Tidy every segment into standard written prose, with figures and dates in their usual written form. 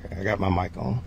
Okay, I got my mic on.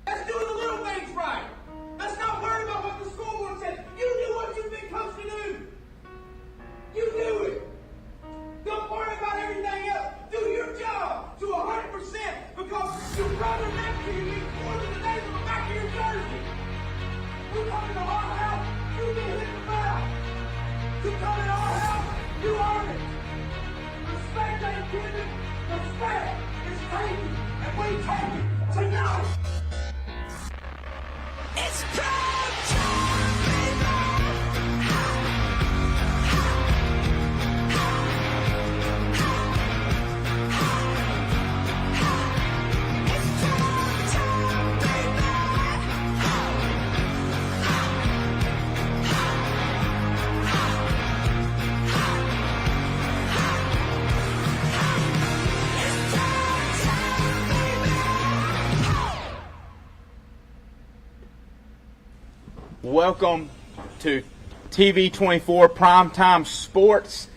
Let's do the little things right. Let's not worry about what the school board says. You do what you've been coached to do. You do it. Don't worry about everything else. Do your job to 100% because your brother next to you means more than the name on the back of your jersey. You come in our house, you get hit in the mouth. You come in our house, you earn it. Respect ain't given, respect is taken, and we take it tonight. It's prime time, baby! It's prime time, Welcome to TV24 Primetime Sports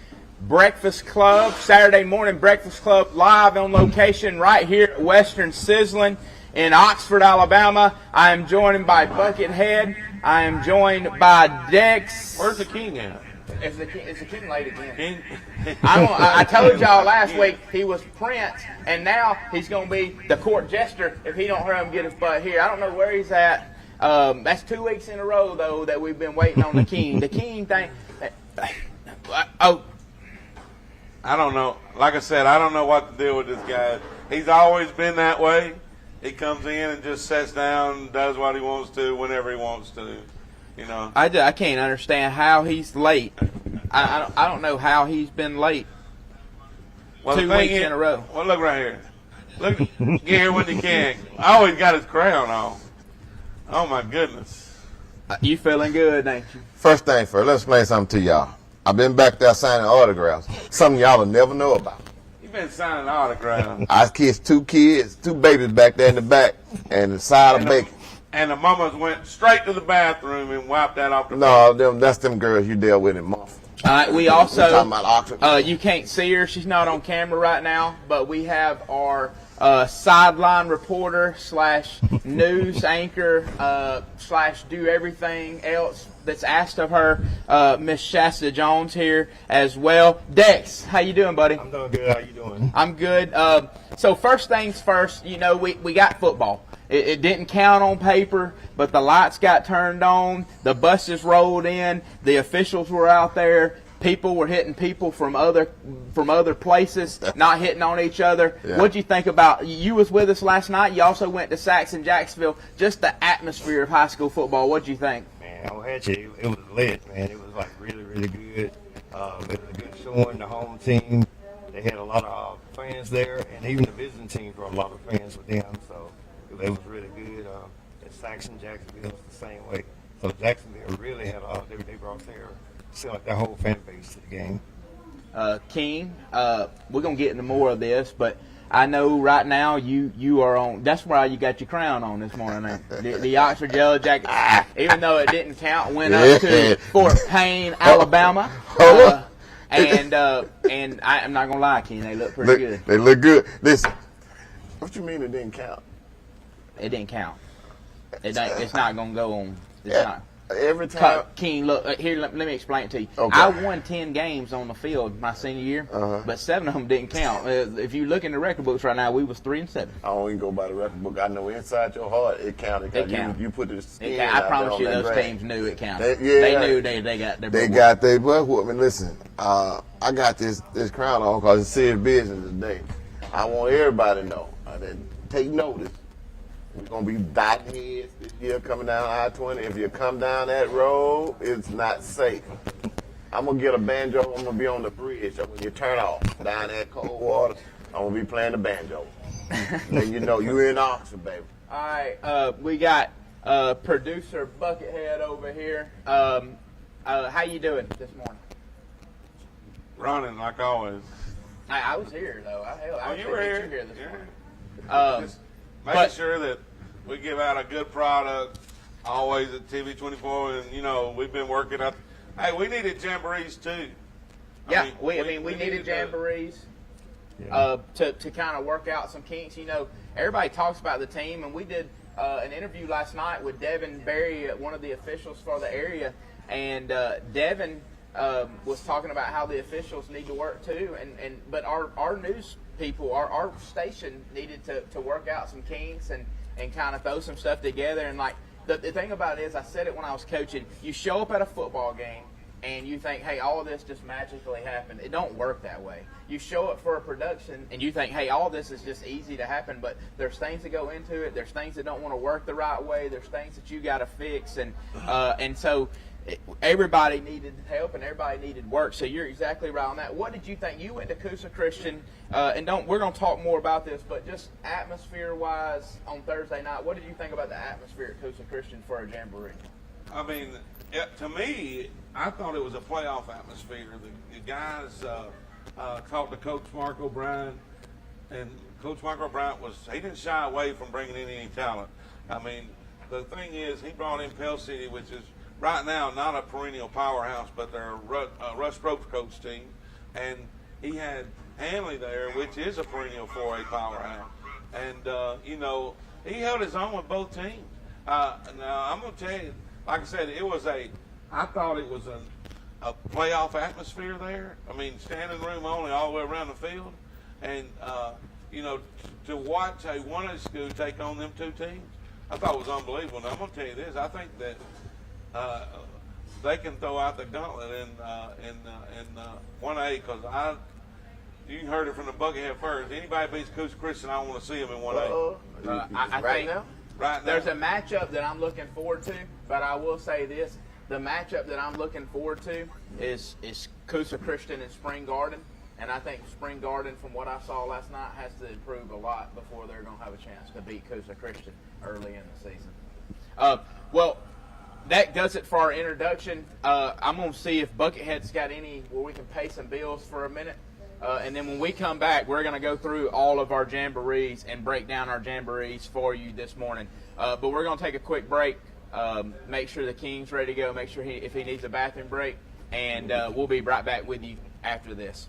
Breakfast Club, Saturday morning Breakfast Club, live on location right here at Western Sizzling in Oxford, Alabama. I am joined by Buckethead. I am joined by Dex. Where's the king at? Is the king late again? King? I told y'all last week he was Prince, and now he's going to be the court jester if he don't hurry him get his butt here. I don't know where he's at. That's 2 weeks in a row, though, that we've been waiting on the king. The king thing. Oh. I don't know. Like I said, I don't know what to do with this guy. He's always been that way. He comes in and just sits down, does what he wants to, whenever he wants to. You know. I can't understand how he's late. I don't know how he's been late. Well, 2 weeks in a row. Well, look right here. Look, get here when you can. Oh, he's got his crown on. Oh, my goodness. You feeling good, ain't you? First thing first, let's explain something to y'all. I've been back there signing autographs. Something y'all will never know about. You've been signing autographs. I kissed two babies back there in the back, and the side of bacon. And the mamas went straight to the bathroom and wiped that off the No, that's them girls you deal with in Moffitt. All right, we We're also, talking about Oxford. you can't see her. She's not on camera right now, but we have our sideline reporter / news anchor / do everything else that's asked of her, Miss Shasta Jones here as well. Dex, how you doing, buddy? I'm doing good. How you doing? I'm good. So first things first, you know, we got football. It didn't count on paper, but the lights got turned on, the buses rolled in, the officials were out there, people were hitting people from other places, not hitting on each other. Yeah. What'd you think about, you was with us last night, you also went to Saxon Jacksonville, just the atmosphere of high school football, what'd you think? Man, I had you. It was lit, man. It was like really, really good. It was a good showing. The home team, they had a lot of fans there, and even the visiting team brought a lot of fans with them. So it was really good. At Saxon, Jacksonville was the same way. So Jacksonville really had they brought their whole fan base to the game. King, we're going to get into more of this, but I know right now you are on, that's why you got your crown on this morning. The Oxford Yellow Jackets, even though it didn't count, went up to Fort Payne, Alabama. And I'm not going to lie, King, they look pretty good. They look good. Listen, what you mean it didn't count? It didn't count. It's not going to go on. It's not. Every time. King, look, here, let me explain it to you. Okay. I won 10 games on the field my senior year, but 7 of them didn't count. If you look in the record books right now, we was 3-7. I don't even go by the record book. I know inside your heart it counted. It counted. You put this. I promise you, those teams knew it counted. They knew they got their. They got their butt whooping. Listen, I got this crown on because it's serious business today. I want everybody to know. Take notice. We're going to be dotting heads this year coming down I-20. If you come down that road, it's not safe. I'm gonna get a banjo. I'm gonna be on the bridge. So when you turn off down there at Coldwater, I'm gonna be playing the banjo. And you know you in Oxford, baby. All right, we got producer Buckethead over here. How you doing this morning? Running like always. I was here though. I You were here. You here this Yeah. morning. Just making sure that we give out a good product always at TV24, and you know we've been working up. Hey, we needed jamborees too. Yeah, we needed jamborees to kind of work out some kinks. You know, everybody talks about the team, and we did an interview last night with Devin Berry, one of the officials for the area, and Devin was talking about how the officials need to work too, but our news people, our station needed to work out some kinks and kind of throw some stuff together. And like the thing about it is, I said it when I was coaching, you show up at a football game and you think, hey, all of this just magically happened. It don't work that way. You show up for a production and you think, hey, all this is just easy to happen, but there's things that go into it. There's things that don't want to work the right way. There's things that you got to fix, and so everybody needed help and everybody needed work. So you're exactly right on that. What did you think? You went to Coosa Christian, and we're going to talk more about this, but just atmosphere-wise on Thursday night, what did you think about the atmosphere at Coosa Christian for a jamboree? I mean, to me, I thought it was a playoff atmosphere. The guys talked to Coach Mark O'Brien, and Coach Mark O'Brien he didn't shy away from bringing in any talent. I mean, the thing is, he brought in Pell City, which is right now not a perennial powerhouse, but they're a Russ Probst coach team, and he had Hanley there, which is a perennial 4A powerhouse, and you know, he held his own with both teams. Now I'm going to tell you, like I said, I thought it was a playoff atmosphere there. I mean, standing room only all the way around the field. And, you know, to watch a 1A school take on them two teams, I thought it was unbelievable. And I'm going to tell you this, I think that they can throw out the gauntlet in 1A, because you heard it from the Buckethead first. Anybody beats Coosa Christian, I want to see them in 1A. I right think now? Right now. there's a matchup that I'm looking forward to, but I will say this. The matchup that I'm looking forward to is Coosa Christian and Spring Garden. And I think Spring Garden, from what I saw last night, has to improve a lot before they're going to have a chance to beat Coosa Christian early in the season. Well, that does it for our introduction. I'm going to see if Buckethead's got any where we can pay some bills for a minute. And then when we come back, we're going to go through all of our jamborees and break down our jamborees for you this morning. But we're going to take a quick break, make sure the King's ready to go, make sure if he needs a bathroom break, and we'll be right back with you after this.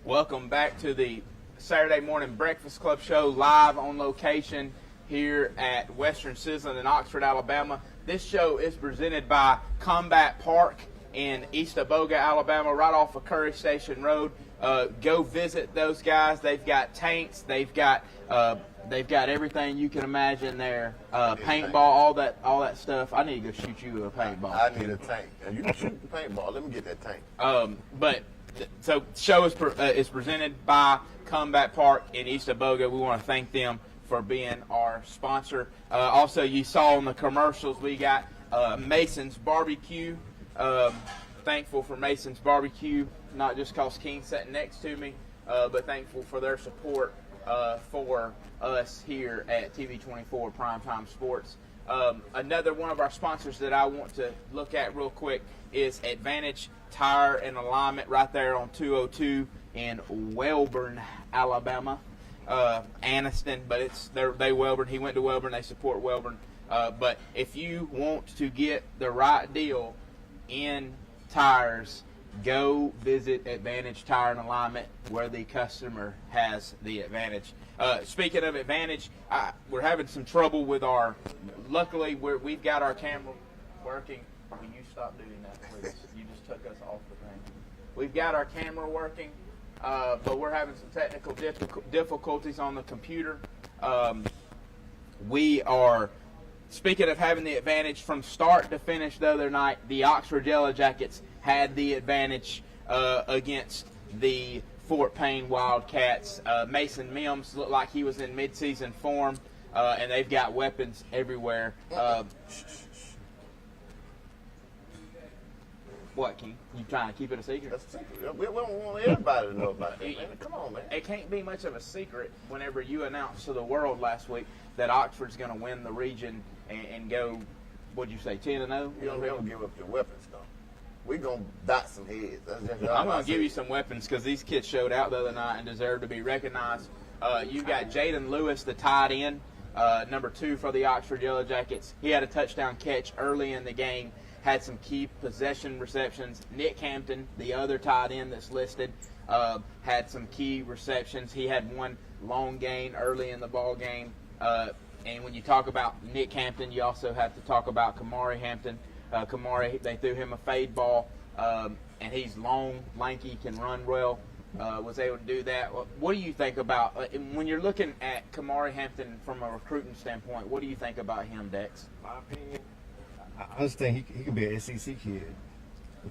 Welcome back to the Saturday Morning Breakfast Club show, live on location here at Western Sizzling in Oxford, Alabama. This show is presented by Combat Park in East Aboga, Alabama, right off of Curry Station Road. Go visit those guys. They've got tanks. They've got everything you can imagine there. Paintball, all that stuff. I need to go shoot you a paintball. I need a tank. And you can shoot the paintball. Let me get that tank. So show is presented by Combat Park in East Aboga. We want to thank them for being our sponsor. Also, you saw in the commercials we got Mason's Barbecue. Thankful for Mason's Barbecue, not just because King's sitting next to me, but thankful for their support for us here at TV24 Primetime Sports. Another one of our sponsors that I want to look at real quick is Advantage Tire and Alignment right there on 202 in Welborn, Alabama. Anniston, but they Welborn. He went to Welborn. They support Welborn. But if you want to get the right deal in tires, go visit Advantage Tire and Alignment, where the customer has the advantage. Speaking of Advantage, we're having some trouble with luckily we've got our camera working. Will you stop doing that, please? You just took us off the thing. We've got our camera working, but we're having some technical difficulties on the computer. We are, speaking of having the advantage from start to finish the other night, the Oxford Yellow Jackets had the advantage against the Fort Payne Wildcats. Mason Mims looked like he was in midseason form, and they've got weapons everywhere. What, King? You trying to keep it a secret? That's a secret. We don't want everybody to know about it. Man, come on, man. It can't be much of a secret whenever you announced to the world last week that Oxford's going to win the region and go, what'd you say, 10-0? You don't ever give up your weapons, though. We're going to dot some heads. That's just I'm going to give you some weapons because these kids showed out the other night and deserve to be recognized. You've got Jaden Lewis, the tight end, number 2 for the Oxford Yellow Jackets. He had a touchdown catch early in the game, had some key possession receptions. Nick Hampton, the other tight end that's listed, had some key receptions. He had one long gain early in the ball game. And when you talk about Nick Hampton, you also have to talk about Kamari Hampton. Kamari, they threw him a fade ball, and he's long, lanky, can run well, was able to do that. What do you think about, when you're looking at Kamari Hampton from a recruiting standpoint, what do you think about him, Dex? My opinion, I understand he could be an SEC kid,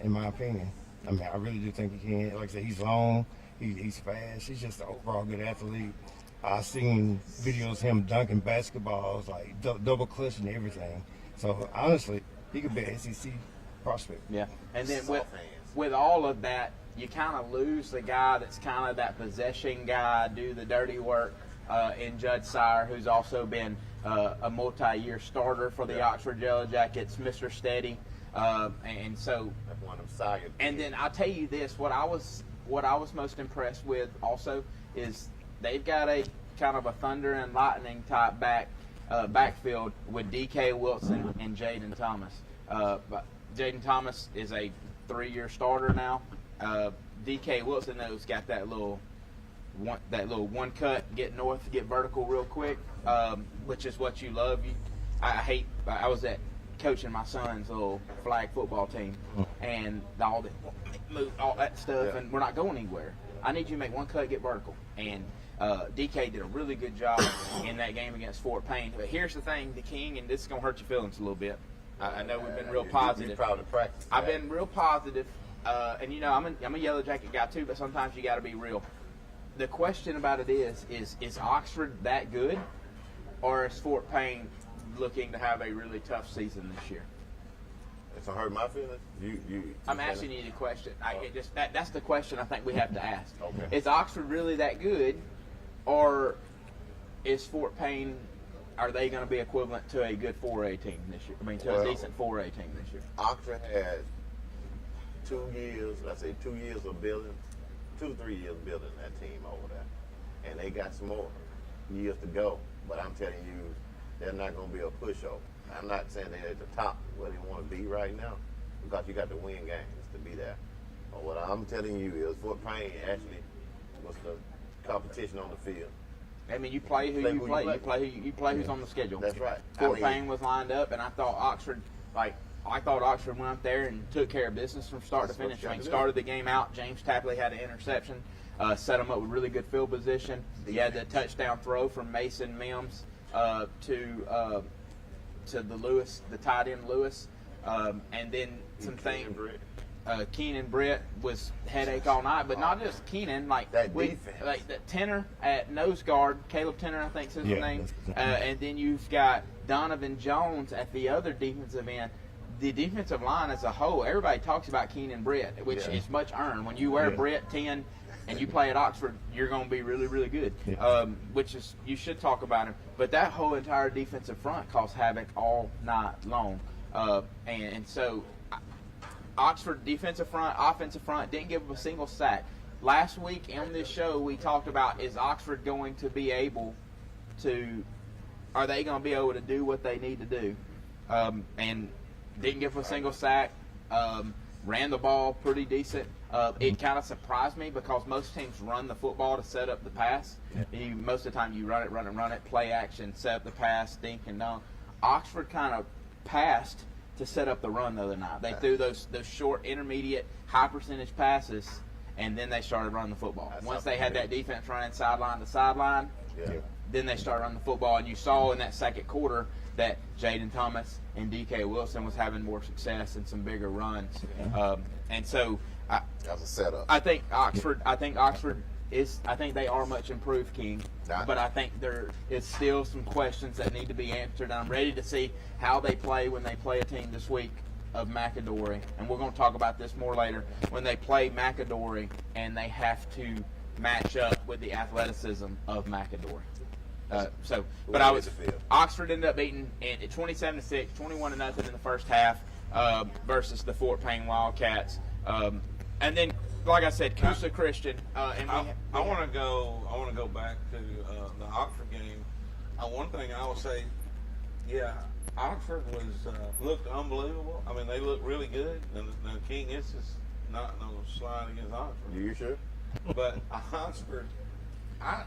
in my opinion. I mean, I really do think he can. Like I said, he's long, he's fast, he's just an overall good athlete. I've seen videos of him dunking basketballs, like double clutch and everything. So, honestly, he could be an SEC prospect. Yeah, and then Soft hands. with all of that, you kind of lose the guy that's kind of that possession guy, do the dirty work in Judd Sire, who's also been a multi-year starter for the Oxford Yellow Jackets, Mr. Steady. And so, That's one of them Sire. and then I'll tell you this, what I was most impressed with also is they've got a kind of a thunder and lightning type backfield with DK Wilson and Jaden Thomas. But Jaden Thomas is a 3-year starter now. DK Wilson though's got that little one cut, get north, get vertical real quick, which is what you love. I was at coaching my son's little flag football team, and all that stuff, and we're not going anywhere. I need you to make one cut, get vertical, and DK did a really good job in that game against Fort Payne. But here's the thing, the King, and this is gonna hurt your feelings a little bit. I know we've been real positive. You're proud to practice. I've been real positive, and you know I'm a Yellow Jacket guy too, but sometimes you got to be real. The question about it is Oxford that good, or is Fort Payne looking to have a really tough season this year? It's gonna hurt my feelings. I'm asking you the question. That's the question I think we have to ask. Okay. Is Oxford really that good, or is Fort Payne? Are they going to be equivalent to a good 4A team this year? I mean, to a decent 4A team this year. Oxford had 2 years. Let's say 2 years of building, 2 to 3 years building that team over there, and they got some more years to go. But I'm telling you, they're not going to be a pushover. I'm not saying they're at the top where they want to be right now, because you got to win games to be there. But what I'm telling you is Fort Payne actually was the competition on the field. I mean, you play who you play. You play who's on the schedule. That's right. Fort Payne was lined up, and I thought Oxford, like, I thought Oxford went up there and took care of business from start That's to what finish. you When gotta he do. started the game out, James Tapley had an interception, set him up with really good field position. He had the touchdown throw from Mason Mims to the Lewis, the tight end Lewis, and then some things. Keenan Britt was headache all night, but not just Keenan. Like That defense. like the Tenor at nose guard, Caleb Tenor, I think is his Yeah, name, that's his name. and then you've got Donovan Jones at the other defensive end. The defensive line as a whole, everybody talks about Keenan Britt, which Yeah. is much earned. When you wear Yeah. Britt 10 and you play at Oxford, you're going to be really, really good. Yeah. Which is, you should talk about him. But that whole entire defensive front caused havoc all night long, and so. Oxford defensive front, offensive front, didn't give up a single sack. Last week on this show, we talked about, is Oxford going to be able to, are they going to be able to do what they need to do? And didn't give up a single sack, ran the ball pretty decent. It kind of surprised me because most teams run the football to set up the pass. Most of the time you run it, play action, set up the pass, dink and dunk. Oxford kind of passed to set up the run the other night. They threw those short, intermediate, high percentage passes, and then they started running the football. That's Once something they had big. that defense running sideline to sideline, Yeah. then they started running the football. And you saw in that second quarter that Jaden Thomas and DK Wilson was having more success and some bigger runs. And so That's a setup. I think Oxford is. I think they are much improved, King. Nah. But I think there is still some questions that need to be answered. I'm ready to see how they play when they play a team this week of McAdory, and we're going to talk about this more later. When they play McAdory and they have to match up with the athleticism of McAdory. But I was Oxford ended up beating at 27-6, 21-0 in the first half versus the Fort Payne Wildcats, and then. Like I said, Coosa Christian, and I want to go back to the Oxford game. One thing I will say, yeah, Oxford was looked unbelievable. I mean, they looked really good. And King, it's just not no slide against Oxford. You sure? But Oxford, I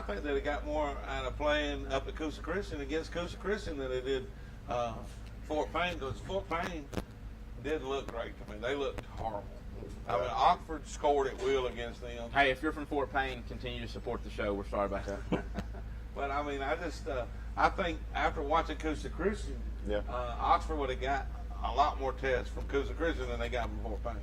think that they got more out of playing up at Coosa Christian against Coosa Christian than they did Fort Payne. Because Fort Payne didn't look great to me. They looked horrible. I mean, Oxford scored at will against them. hey, if you're from Fort Payne, continue to support the show. We're sorry about that. But I mean, I think after watching Coosa Christian, Yeah. Oxford would have got a lot more tests from Coosa Christian than they got from Fort Payne.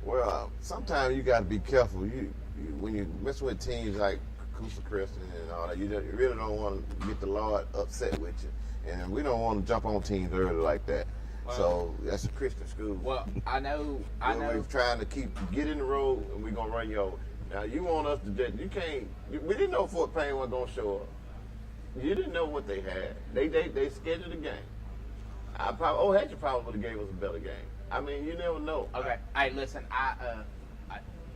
Well, sometimes you got to be careful. You when you mess with teams like Coosa Christian and all that, you really don't want to get the Lord upset with you, and we don't want to jump on teams early like that. Wow. So that's a Christian school. Well, I know. We're trying to get in the road, and we're gonna run you over. Now you want us to do? You can't. We didn't know Fort Payne wasn't gonna show up. You didn't know what they had. They scheduled a game. Hatcher probably would have gave us a better game. I mean, you never know. Okay. Hey, listen.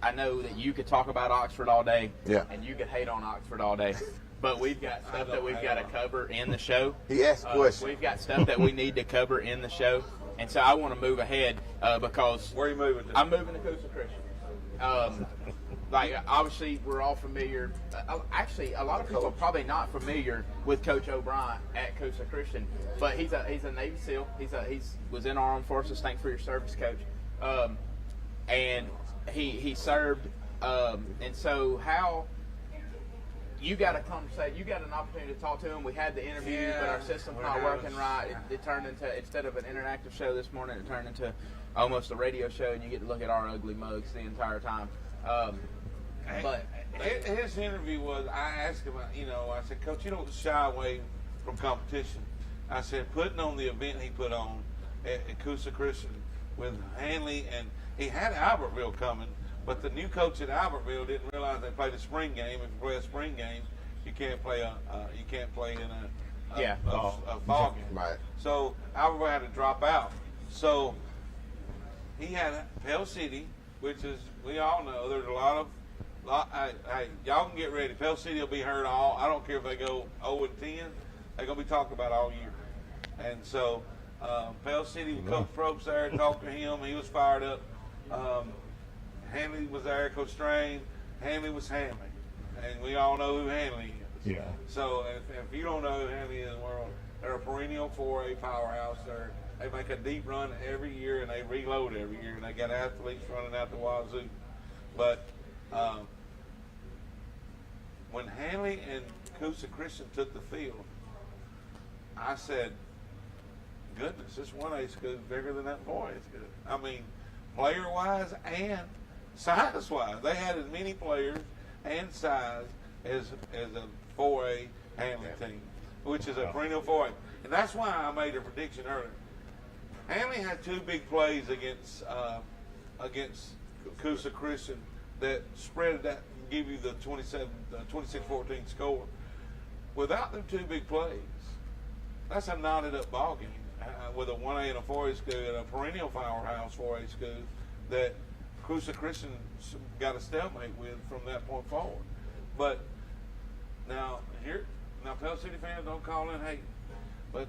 I know that you could talk about Oxford all day. Yeah. And you could hate on Oxford all day. But we've got stuff that we've got to cover in the show. He asked a question. We've got stuff that we need to cover in the show, and so I want to move ahead because Where are you moving to? I'm moving to Coosa Christian. Like obviously we're all familiar. Actually, a lot of people are probably not familiar with Coach O'Brien at Coosa Christian, but he's a Navy SEAL. He's was in our armed forces. Thanks for your service, Coach. And he served. And so how. You got a conversation. You got an opportunity to talk to him. We had the interview, but our system's not working right. It turned into, instead of an interactive show this morning, it turned into almost a radio show, and you get to look at our ugly mugs the entire time. But His interview was, I asked him, I said, Coach, you don't shy away from competition. I said, putting on the event he put on at Coosa Christian with Hanley, and he had Albertville coming. But the new coach at Albertville didn't realize they played a spring game. If you play a spring game, you can't play in a fall game. Right. So Albertville had to drop out. So he had Pell City, which is, we all know there's a lot of. Hey, y'all can get ready. Pell City will be heard all. I don't care if they go 0-10. They're gonna be talked about all year. And so Pell City, Coach Probst there and talked to him. He was fired up. Hanley was there, Coach Strain. Hanley was Hanley, and we all know who Hanley is. Yeah. So if you don't know who Hanley is in the world, they're a perennial 4A powerhouse. They make a deep run every year, and they reload every year, and they got athletes running out the wazoo. But when Hanley and Coosa Christian took the field, I said, goodness, this 1A school is bigger than that 4A school. I mean, player-wise and size-wise. They had as many players and size as a 4A Hanley team, which is a perennial 4A. And that's why I made a prediction earlier. Hanley had two big plays against Coosa Christian that spread that and give you the 26-14 score. Without them two big plays, that's a knotted up ball game with a 1A and a 4A school and a perennial powerhouse 4A school that Coosa Christian got a stalemate with from that point forward. But now Pell City fans don't call in hate, but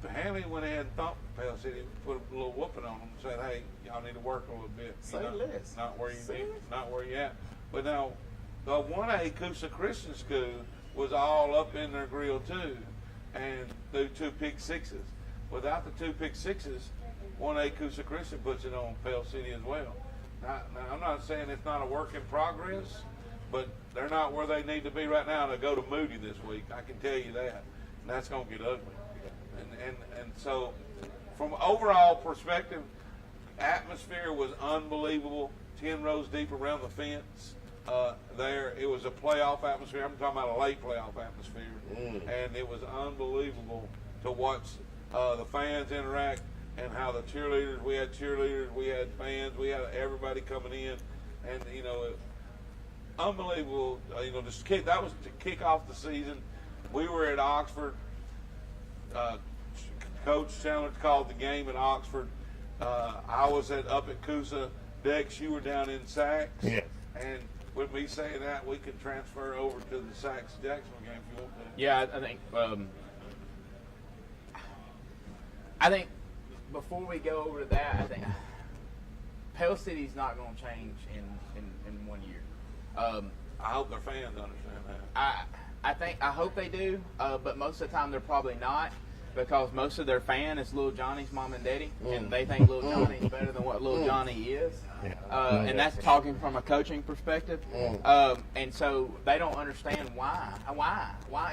Hanley went ahead and thumped Pell City, put a little whooping on them, and said, "Hey, y'all need to work a little bit. Say less. Not where you at." But now the 1A Coosa Christian school was all up in their grill too, and threw two pick sixes. Without the two pick sixes, 1A Coosa Christian puts it on Pell City as well. Now, I'm not saying it's not a work in progress, but they're not where they need to be right now to go to Moody this week. I can tell you that, and that's going to get ugly. And so, from overall perspective, atmosphere was unbelievable. 10 rows deep around the fence. There, it was a playoff atmosphere. I'm talking about a late playoff atmosphere, and it was unbelievable to watch the fans interact and how the cheerleaders. We had fans, we had everybody coming in, and unbelievable. That was to kick off the season. We were at Oxford. Coach Chandler called the game at Oxford. I was up at Coosa. Dex, you were down in Sachs. Yes. And with me saying that, we can transfer over to the Sachs-Jacksonville game if you want to. Yeah, I think before we go over to that, I think Pell City's not going to change in 1 year. I hope their fans understand that. I hope they do, but most of the time they're probably not, because most of their fan is Little Johnny's mom and daddy, and they think Little Johnny's better than what Little Johnny is. Yeah. And that's talking from a coaching perspective. And so they don't understand why.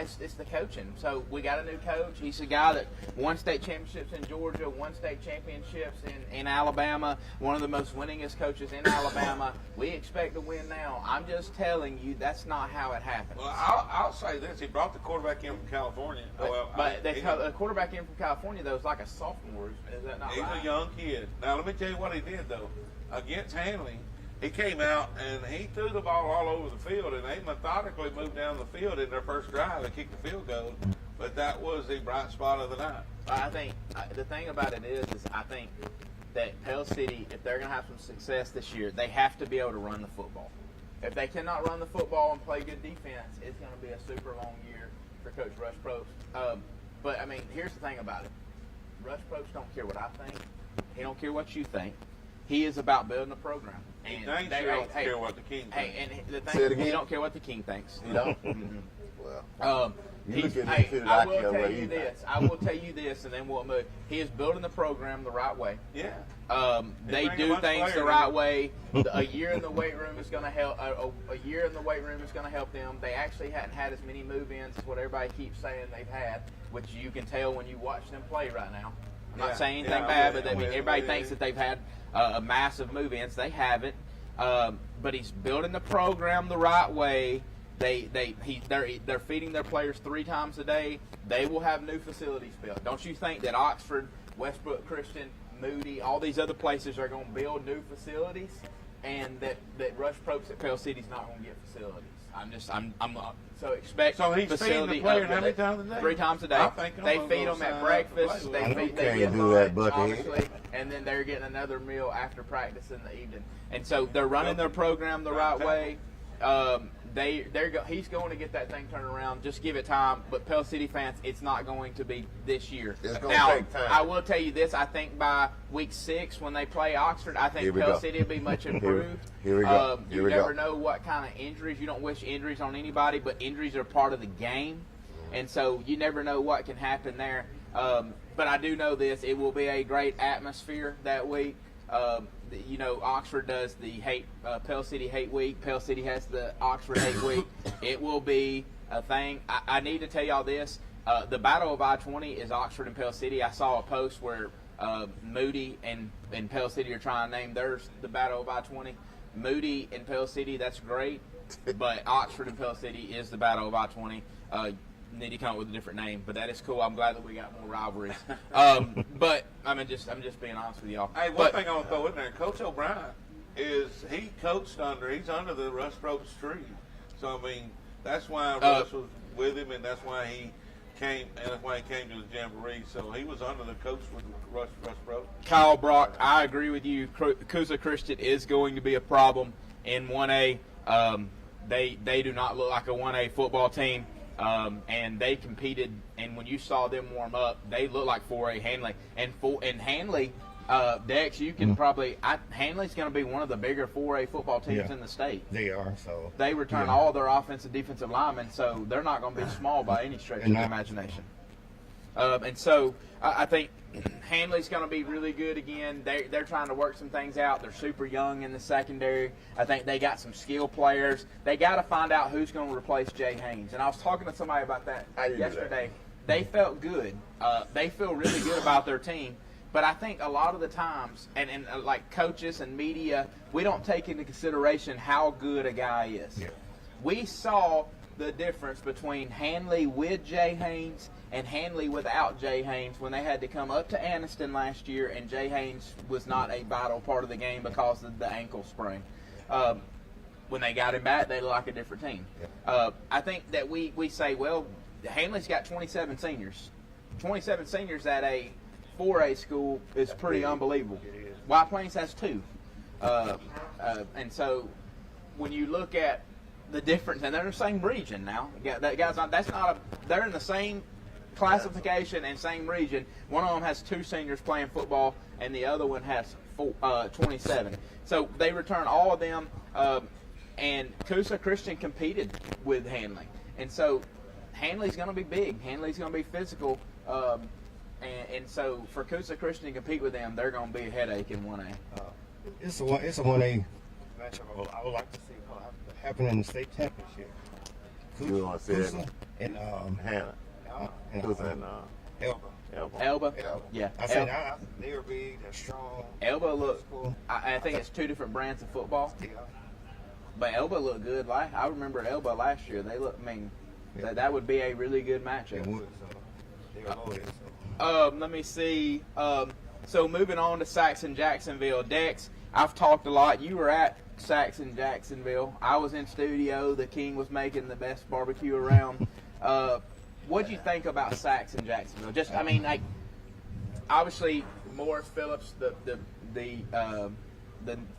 It's the coaching. So we got a new coach. He's a guy that won state championships in Georgia, won state championships in Alabama, one of the most winningest coaches in Alabama. We expect to win now. I'm just telling you, that's not how it happens. Well, I'll say this. He brought the quarterback in from California. The quarterback in from California, though, is like a sophomore. Is that not right? He's a young kid. Now, let me tell you what he did, though. Against Hanley, he came out and he threw the ball all over the field, and they methodically moved down the field in their first drive and kicked the field goal. But that was the bright spot of the night. I think the thing about it is I think that Pell City, if they're going to have some success this year, they have to be able to run the football. If they cannot run the football and play good defense, it's going to be a super long year for Coach Rush Probst. But, I mean, here's the thing about it. Rush Probst don't care what I think. He don't care what you think. He is about building a program. He thinks you don't care what the king thinks. Hey, and the Say it thing, again? he don't care what the king thinks. You know? Well, you look at me too, I I will care tell what you you this. I will tell you this, and then we'll move. He is building the program the right way. Yeah. They bring a do bunch of things the players right in. way. A year in the weight room is going to help. A year in the weight room is going to help them. They actually hadn't had as many move-ins as what everybody keeps saying they've had, which you can tell when you watch them play right now. I'm not saying anything bad, but everybody thinks that they've had a massive move-ins. They haven't. But he's building the program the right way. They're feeding their players 3 times a day. They will have new facilities built. Don't you think that Oxford, Westbrook Christian, Moody, all these other places are going to build new facilities, and that Rush Probst at Pell City's not going to get facilities? So expect So he's facility feeding the player how many upgrades. times a day? 3 times a day. I think I'm They gonna feed go them at sign up to breakfast. play with They him. get do that, lunch, Buckhead. obviously, and then they're getting another meal after practice in the evening. And so they're running their program the right way. He's going to get that thing turned around. Just give it time. But Pell City fans, it's not going to be this year. It's gonna now, take time. I will tell you this. I think by week 6 when they play Oxford, I Here think we Pell go. City will be much improved. Here we go. You Here we never go. know what kind of injuries. You don't wish injuries on anybody, but injuries are part of the game. And so you never know what can happen there. But I do know this: it will be a great atmosphere that week. You know, Oxford does the Pell City Hate Week. Pell City has the Oxford Hate Week. It will be a thing. I need to tell y'all this: the Battle of I-20 is Oxford and Pell City. I saw a post where Moody and Pell City are trying to name theirs the Battle of I-20. Moody and Pell City, that's great, but Oxford and Pell City is the Battle of I-20. Need to come up with a different name, but that is cool. I'm glad that we got more rivalries. But I'm just being honest with y'all. Hey, one thing I want to throw in there, Coach O'Brien he's under the Russ Probst tree. So I mean, that's why Russ was with him, and that's why he came to the Jamboree. So he was under the coach with Russ Probst. Kyle Brock, I agree with you. Coosa Christian is going to be a problem in 1A. They do not look like a 1A football team. And they competed, and when you saw them warm up, they look like 4A Hanley. And Hanley, Dex, you can Hanley's going to be one of the bigger 4A football teams in the state. They are, so. They return all their offensive defensive linemen, so they're not going to be small by any stretch of the imagination. And so I think Hanley's going to be really good again. They're trying to work some things out. They're super young in the secondary. I think they got some skill players. They got to find out who's going to replace Jay Haynes. And I was talking to somebody about that yesterday. They felt good. They feel really good about their team. But I think a lot of the times, and like coaches and media, we don't take into consideration how good a guy is. Yeah. We saw the difference between Hanley with Jay Haynes and Hanley without Jay Haynes when they had to come up to Anniston last year, and Jay Haynes was not a vital part of the game because of the ankle sprain. When they got him back, they looked like a different team. I think that we say, well, Hanley's got 27 seniors. 27 seniors at a 4A school is pretty unbelievable. White Plains has 2. And so when you look at the difference, and they're in the same region now. They're in the same classification and same region. One of them has 2 seniors playing football, and the other one has 27. So they return all of them, and Coosa Christian competed with Hanley. And so Hanley's going to be big. Hanley's going to be physical. And so for Coosa Christian to compete with them, they're going to be a headache in 1A. It's a 1A matchup I would like to see happen in the state championship. You want to see it? And Hannah. And Elba. Yeah. I think they're big, they're strong. Elba look. I think it's 2 different brands of football. Yeah. But Elba looked good. I remember Elba last year. They look. I mean, that would be a really good matchup. It would. So they're loaded. So. Let me see. So moving on to Saxon Jacksonville. Dex, I've talked a lot. You were at Saxon Jacksonville. I was in studio. The King was making the best barbecue around. What'd you think about Saxon Jacksonville? Just, I mean, like, obviously Morris Phillips, the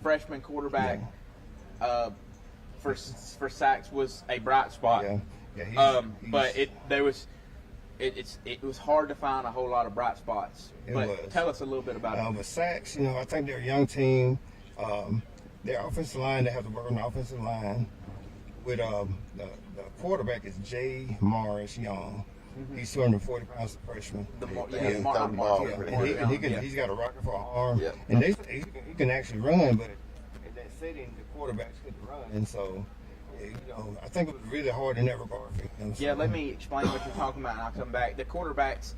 freshman quarterback for Sax was a bright spot. Yeah. But it was hard to find a whole lot of bright spots. Tell us a little bit about it. With Sax, I think they're a young team. Their offensive line, they have to work on the offensive line. With the quarterback is Jay Morris Young. Mm-hmm. He's 240 pounds, a freshman. He's got a rocket for an arm. Yeah. And he can actually run, but in that setting, the quarterbacks couldn't run. And so, I think it was really hard in that regard for him. Yeah, let me explain what you're talking about, and I'll come back. The quarterbacks,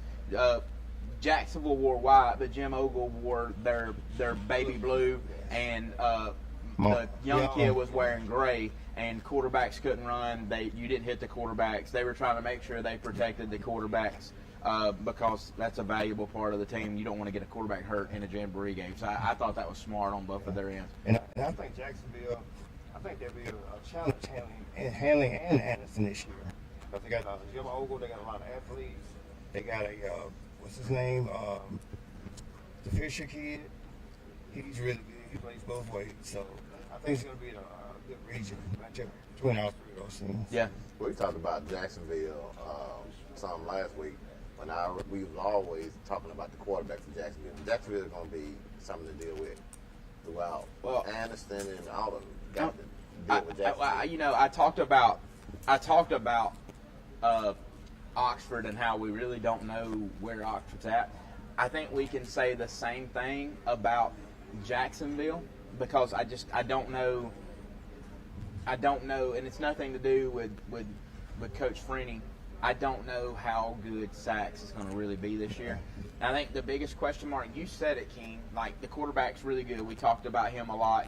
Jacksonville wore white, but Jim Ogle wore their baby blue, and the young kid was wearing gray. And quarterbacks couldn't run. You didn't hit the quarterbacks. They were trying to make sure they protected the quarterbacks because that's a valuable part of the team. You don't want to get a quarterback hurt in a Jamboree game. So I thought that was smart on both of their ends. And I think Jacksonville, there'll be a challenge handling and Anderson this year. Because they got Jim Ogle, they got a lot of athletes. They got what's his name? The Fisher kid. He's really good. He plays both ways. So I think it's going to be a good region matchup between all 3 of those teams. Yeah. We talked about Jacksonville some last week when we was always talking about the quarterbacks of Jacksonville. Jacksonville is going to be something to deal with throughout. Well, Anderson and all of them got to deal with Jacksonville. I talked about Oxford and how we really don't know where Oxford's at, I think we can say the same thing about Jacksonville, because I don't know, and it's nothing to do with Coach Freeney. I don't know how good Sachs is going to really be this year. And I think the biggest question mark, you said it, King, like the quarterback's really good. We talked about him a lot.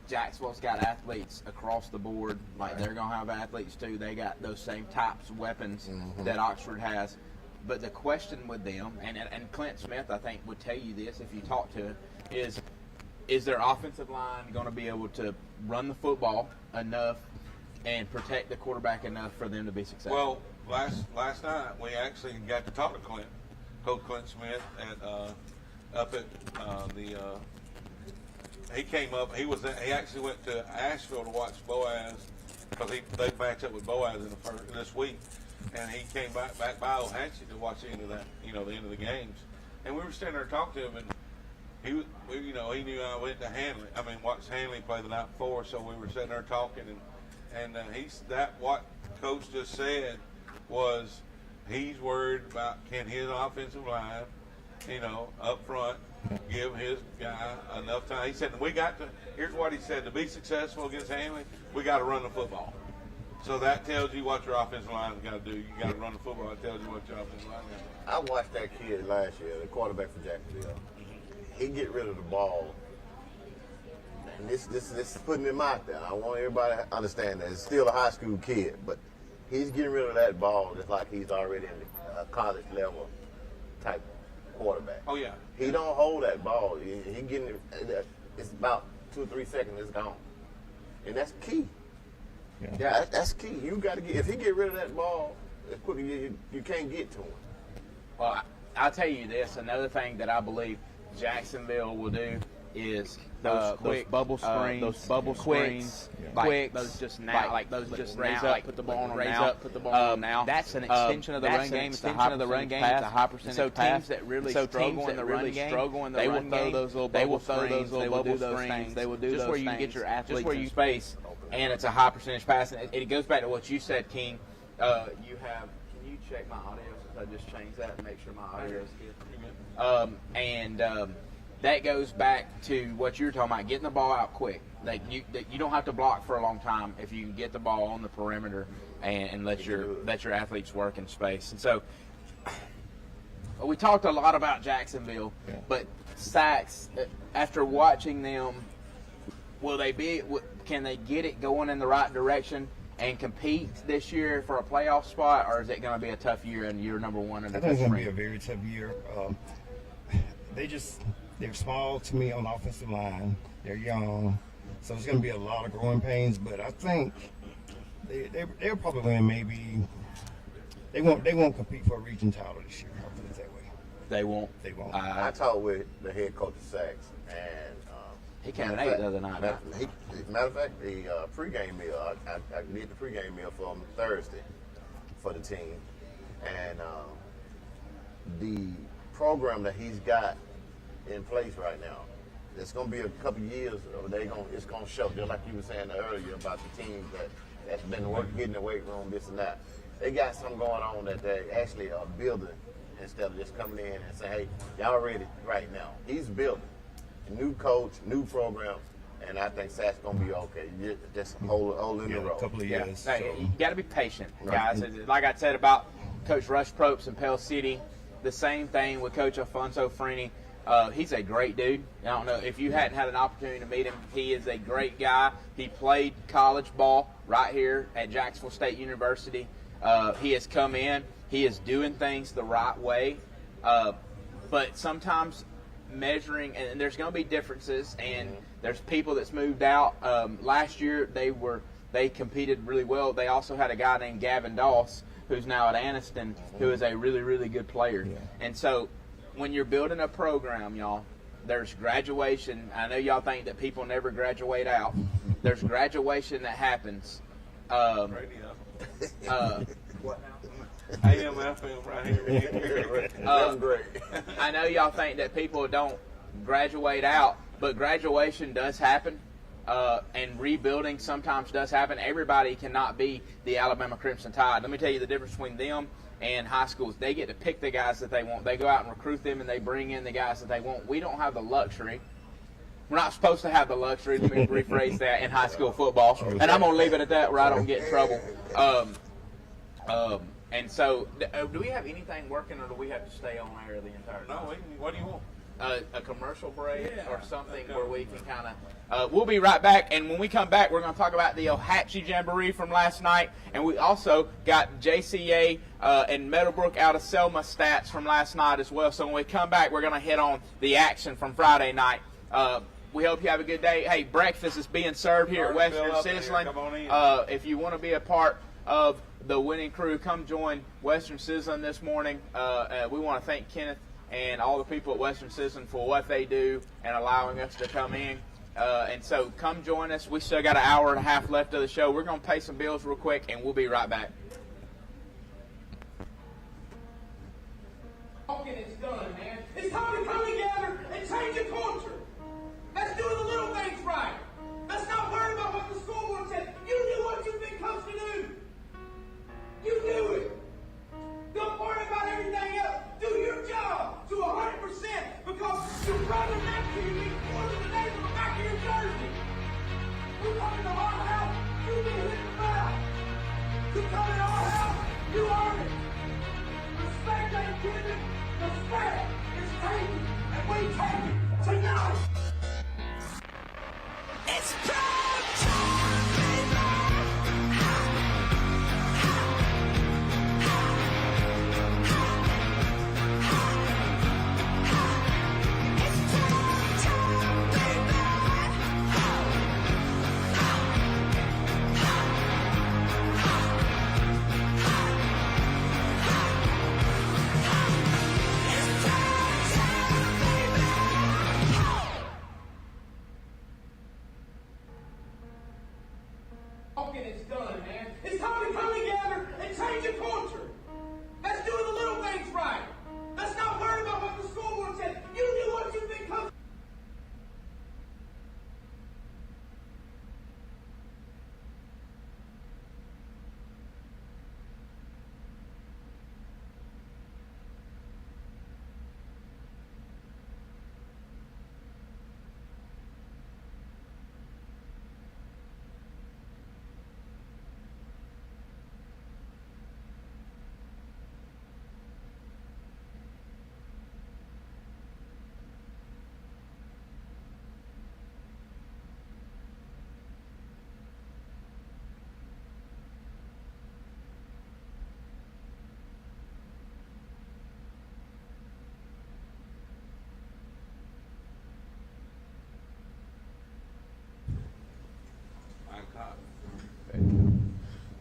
Jacksonville's got athletes across the board. Like, they're going to have athletes too. They got those same types of weapons that Oxford has. But the question with them, and Clint Smith, I think, would tell you this if you talk to him, is their offensive line going to be able to run the football enough and protect the quarterback enough for them to be successful? Well, last night we actually got to talk to Coach Clint Smith up at he came up. He actually went to Asheville to watch Boaz, because they match up with Boaz this week, and he came back by Ohatchee to watch the end of that, the end of the games. And we were standing there talking to him, and he knew I went to Hanley. Watched Hanley play the night before, so we were sitting there talking, and what Coach just said was he's worried about can his offensive line, up front, give his guy enough time. He said, here's what he said, to be successful against Hanley, we got to run the football. So that tells you what your offensive line's got to do. You got to run the football. It tells you what your offensive line got to do. I watched that kid last year, the quarterback for Jacksonville. He get rid of the ball. And this is putting him out there. I want everybody to understand that. He's still a high school kid, but he's getting rid of that ball just like he's already in the college level type quarterback. Oh, yeah. He don't hold that ball. He getting it. It's about 2 or 3 seconds. It's gone, and that's key. Yeah, that's key. You got to get. If he get rid of that ball as quickly, you can't get to him. Well, I'll tell you this. Another thing that I believe Jacksonville will do is those bubble screens, quick, those just now, raise up, put the ball on now. That's an extension of the run game. It's a high percentage. So teams that really struggle in the run game, they will throw those little bubble screens. They will do those things. They will do just where you can get your athletes in space, and it's a high percentage pass. And it goes back to what you said, King. You have. Can you check my audio? Since I just changed that and make sure my audio is good. That goes back to what you were talking about, getting the ball out quick. Like you don't have to block for a long time if you can get the ball on the perimeter and let your athletes work in space. And so we talked a lot about Jacksonville, but Sachs, after watching them, can they get it going in the right direction and compete this year for a playoff spot, or is it going to be a tough year and year number one? I think it's going to be a very tough year. They're small to me on the offensive line. They're young, so it's going to be a lot of growing pains. But I think they'll probably win. Maybe they won't compete for a region title this year. I'll put it that way. They won't. I talked with the head coach of Sachs, and he came in 8th the other night. Matter of fact, the pregame meal, I did the pregame meal for him Thursday for the team, and the program that he's got in place right now, it's going to be a couple of years. It's going to show, just like you were saying earlier about the teams that's been getting the weight room, this and that. They got something going on that they actually are building instead of just coming in and saying, "Hey, y'all ready right now." He's building a new coach, new program, and I think Sachs going to be okay. Just hold in the road. A couple of years. Hey, you got to be patient, guys. Like I said about Coach Rush Probst in Pell City, the same thing with Coach Alfonso Freeney. He's a great dude. I don't know if you hadn't had an opportunity to meet him. He is a great guy. He played college ball right here at Jacksonville State University. He has come in. He is doing things the right way. But sometimes measuring, and there's going to be differences, and there's people that's moved out. Last year they competed really well. They also had a guy named Gavin Doss, who's now at Anniston, who is a really, really good player. Yeah. And so when you're building a program, y'all, there's graduation. I know y'all think that people never graduate out. There's graduation that happens. Radio. What now? AM, FM right here. Great. I know y'all think that people don't graduate out, but graduation does happen. And rebuilding sometimes does happen. Everybody cannot be the Alabama Crimson Tide. Let me tell you the difference between them in high schools. They get to pick the guys that they want. They go out and recruit them, and they bring in the guys that they want. We don't have the luxury. We're not supposed to have the luxury, let me rephrase that, in high school football. And I'm going to leave it at that where I don't get in trouble. And so, do we have anything working, or do we have to stay on air the entire time? No, what do you want? A commercial break or something where we can kind of we'll be right back, and when we come back we're going to talk about the Ohatchee Jamboree from last night, and we also got JCA and Meadowbrook out of Selma stats from last night as well. So when we come back we're going to hit on the action from Friday night. We hope you have a good day. Hey, breakfast is being served here at Western Sizzling. If you want to be a part of the winning crew, come join Western Sizzling this morning. We want to thank Kenneth and all the people at Western Sizzling for what they do and allowing us to come in. And so come join us. We still got an hour and a half left of the show. We're going to pay some bills real quick, and we'll be right back. Talking is done, man. It's time to come together and change the culture. Let's do the little things right. Let's not worry about what the school board says. You do what you've been coached to do. You do it. Don't worry about everything else. Do your job to 100% because your brother next to you means more than the name on the back of your jersey. We come into our house, you get hit in the mouth. You come in our house, you earn it. Respect ain't given, respect is taken, and we take it tonight. It's prime time, baby. Talking is done, man. It's time to come together and change the culture. Let's do the little things right. Let's not worry about what the school board says. You do what you've been coached.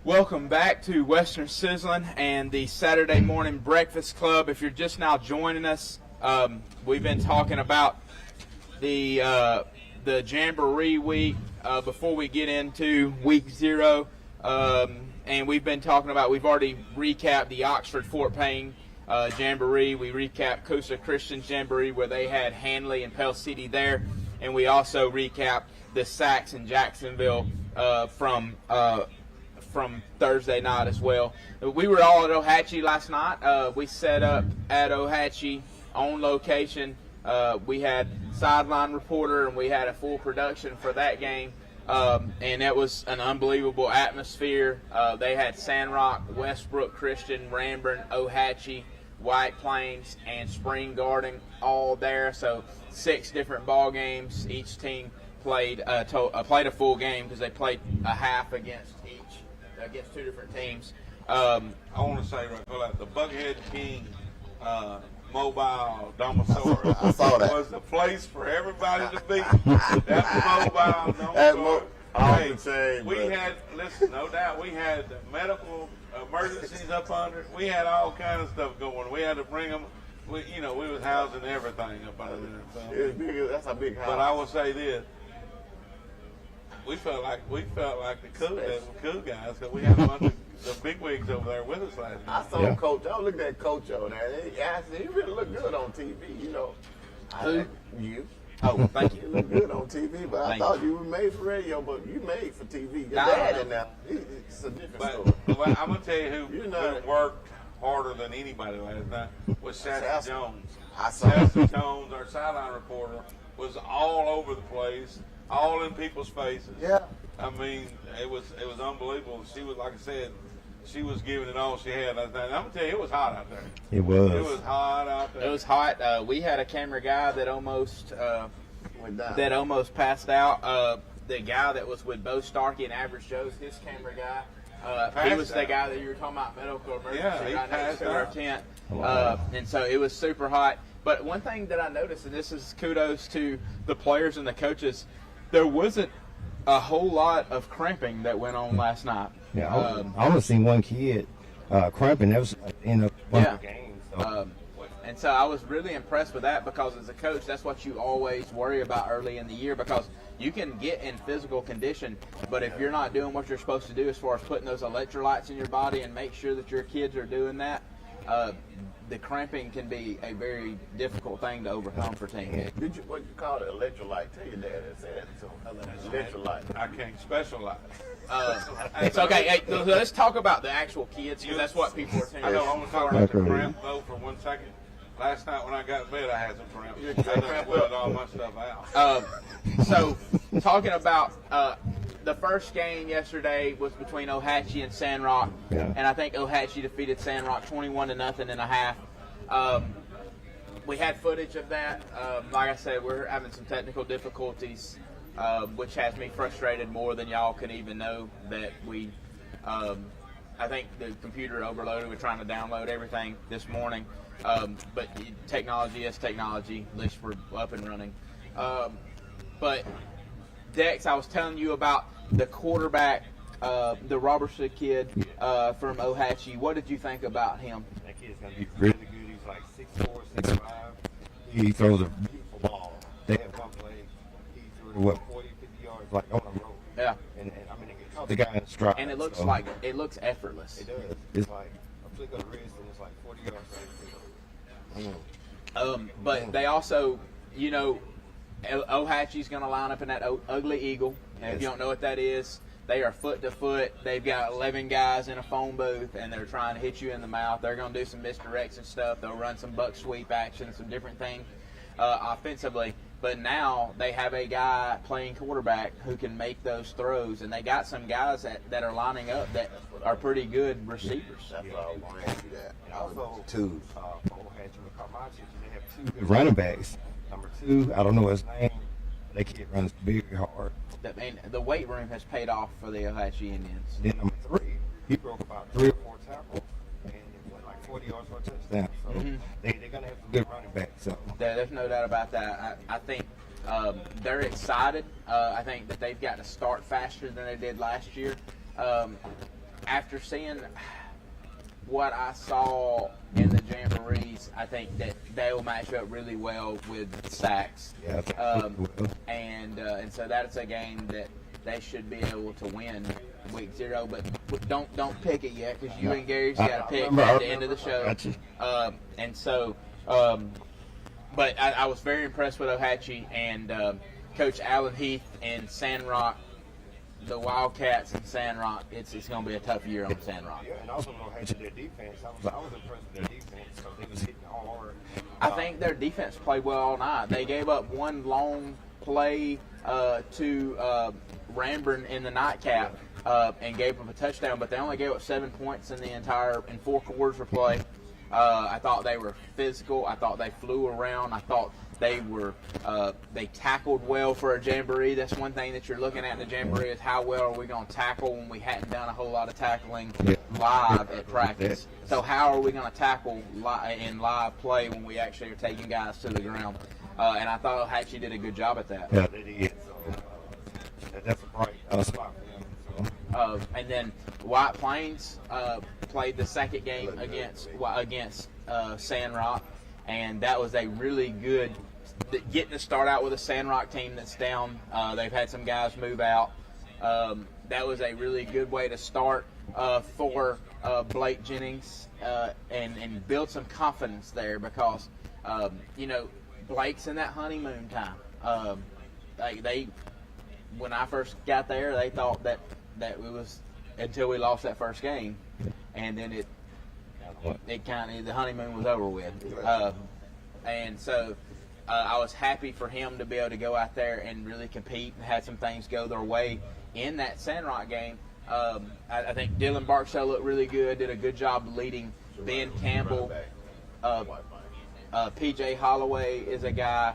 Welcome back to Western Sizzling and the Saturday Morning Breakfast Club. If you're just now joining us, we've been talking about the Jamboree week before we get into week 0. And we've been talking about, we've already recapped the Oxford Fort Payne Jamboree. We recapped Coosa Christian Jamboree where they had Hanley and Pell City there. And we also recapped the Sachs in Jacksonville from Thursday night as well. We were all at Ohatchee last night. We set up at Ohatchee on location. We had sideline reporter and we had a full production for that game. And it was an unbelievable atmosphere. They had Sandrock, Westbrook Christian, Ranburne, Ohatchee, White Plains, and Spring Garden all there. So 6 different ball games. Each team played a full game because they played a half against 2 different teams. I want to say right now, the Buckhead King mobile dormitory I saw that. was the place for everybody to be. That mobile dormitory. No doubt, we had medical emergencies up under. We had all kinds of stuff going. We had to bring them. We was housing everything up under there. So. That's a big house. But I will say this. We felt like the cool guys because we had a bunch of the big wigs over there with us last night. I saw Coach. I looked at Coach over there. He really looked good on TV. Who? You. Oh, thank You you. look good on TV, but I thought you were made for radio, but you made for TV. Your dad and now it's a different story. But I'm gonna tell you who worked harder than anybody last night was Shasta Shasta. Jones. I saw Shasta Jones, our sideline reporter, was all over the place, all in people's faces. Yeah. I mean, it was unbelievable. She was, like I said, she was giving it all she had last night. And I'm gonna tell you, it was hot out there. It was. It was hot out there. It was hot. We had a camera guy that almost Went down. passed out. The guy that was with Bo Starkey and Average Joe's, his camera guy. He Passed was the out. guy that you were talking about, medical emergency, Yeah, he right next passed to our out. tent. Wow. And so it was super hot. But one thing that I noticed, and this is kudos to the players and the coaches, there wasn't a whole lot of cramping that went on last night. Yeah, I only seen one kid cramping. That was at the end of one of the games. So. And so I was really impressed with that because as a coach, that's what you always worry about early in the year because you can get in physical condition, but if you're not doing what you're supposed to do as far as putting those electrolytes in your body and make sure that your kids are doing that, the cramping can be a very difficult thing to overcome for teams. Did you what you call it? Electrolyte. Tell your dad that said so. Electrolyte. I can't specialize. It's okay. Hey, let's talk about the actual kids because that's what people are saying. I know. I'm gonna talk about the Okay. cramp though for 1 second. Last night when I got in bed, I had some cramp. I done sweated all my stuff out. So, talking about the first game yesterday was between Ohatchee and Sandrock, Yeah. and I think Ohatchee defeated Sandrock 21-0 in a half. We had footage of that. Like I said, we're having some technical difficulties, which has me frustrated more than y'all can even know that we. I think the computer overloaded. We're trying to download everything this morning. But technology is technology. At least we're up and running. But Dex, I was telling you about the quarterback, the Robertson kid from Ohatchee. What did you think about him? That kid's gonna be really good. He's like 6'4", 6'5". He throws a beautiful ball. They had one play. He threw it 40, 50 yards like on the road. Yeah, And I mean, he caught the guy in stride. and it looks so like it looks effortless. it does. It's like a flick of the wrist, and it's like 40 yards right there. But they also, you know, Ohatchee's going to line up in that ugly eagle. And if you don't know what that is, they are foot to foot. They've got 11 guys in a phone booth, and they're trying to hit you in the mouth. They're going to do some misdirection stuff. They'll run some buck sweep action, some different things offensively. But now they have a guy playing quarterback who can make those throws, and they got some guys that are lining up that are pretty good receivers. That's what I was going to ask you that. And also, Twos. for Ohatchee and Kamachi, they have 2 good running backs. Number 2, I don't know his name. That kid runs very hard. And the weight room has paid off for the Ohatchee Indians. Then number 3, he broke about 3 or 4 tackles and it went like 40 yards for a touchdown. So they're gonna have some good running backs. So There's no doubt about that. I think they're excited. I think that they've got to start faster than they did last year. After seeing what I saw in the jamborees, I think that they'll match up really well with Sachs. yeah, I think they will. And so that's a game that they should be able to win week 0. But don't pick it yet because you and Gary's got to pick at the end of the show. Gotcha. And so, but I was very impressed with Ohatchee and Coach Alan Heath and Sandrock, the Wildcats and Sandrock. It's going to be a tough year on Sandrock. Yeah, and also Ohatchee, their defense. I was impressed with their defense because they was hitting hard. I think their defense played well all night. They gave up one long play to Ramburn in the nightcap and gave them a touchdown, but they only gave up 7 points in 4 quarters of play. I thought they were physical. I thought they flew around. I thought they tackled well for a jamboree. That's one thing that you're looking at in the jamboree is how well are we going to tackle when we hadn't done a whole lot of tackling live at practice. So how are we going to tackle in live play when we actually are taking guys to the ground? And I thought Ohatchee did a good job at that. Yeah, they did. So that's a bright spot for them. So. And then White Plains played the second game against Sandrock, and that was a really good getting to start out with a Sandrock team that's down. They've had some guys move out. That was a really good way to start for Blake Jennings and build some confidence there because Blake's in that honeymoon time. When I first got there, they thought that it was until we lost that first game, and then it it kind of the honeymoon was over with. And so I was happy for him to be able to go out there and really compete and had some things go their way in that Sandrock game. I think Dylan Barksdale looked really good, did a good job leading Ben Campbell. PJ Holloway is a guy,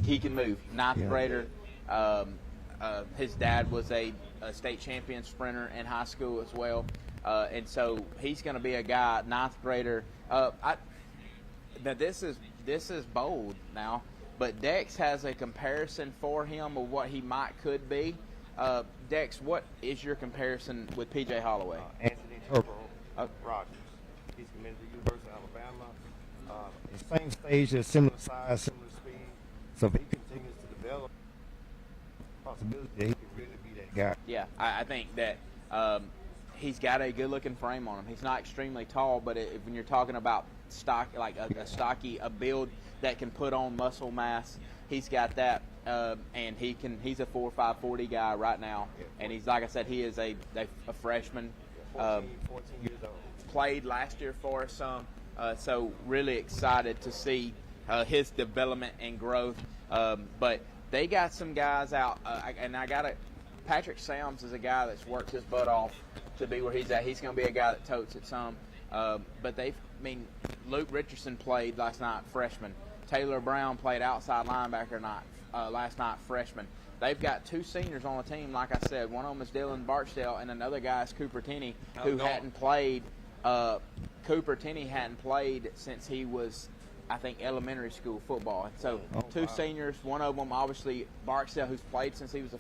he can move, ninth grader. His dad was a state champion sprinter in high school as well. And so he's going to be a guy, ninth grader. Now this is bold now, but Dex has a comparison for him of what he could be. Dex, what is your comparison with PJ Holloway? Anthony Turbo Rogers. He's committed to the University of Alabama. The same stage, similar size, similar speed. So if he continues to develop, possibility that he could really be that guy. Yeah, I think that he's got a good-looking frame on him. He's not extremely tall, but when you're talking about stock, like a build that can put on muscle mass, he's got that. And he's a 4.5 40 guy right now, and he's, like I said, he is a freshman. 14 years old. Played last year for us some, so really excited to see his development and growth. But they got some guys out, and Patrick Sams is a guy that's worked his butt off to be where he's at. He's going to be a guy that totes it some. But Luke Richardson played last night, freshman. Taylor Brown played outside linebacker last night, freshman. They've got two seniors on the team, like I said. One of them is Dylan Barksdale, and another guy is Cooper Tenney, who hadn't played. Cooper Tenney hadn't played since he was, I think, elementary school football. And so two seniors, one of them obviously Barksdale, who's played since he was a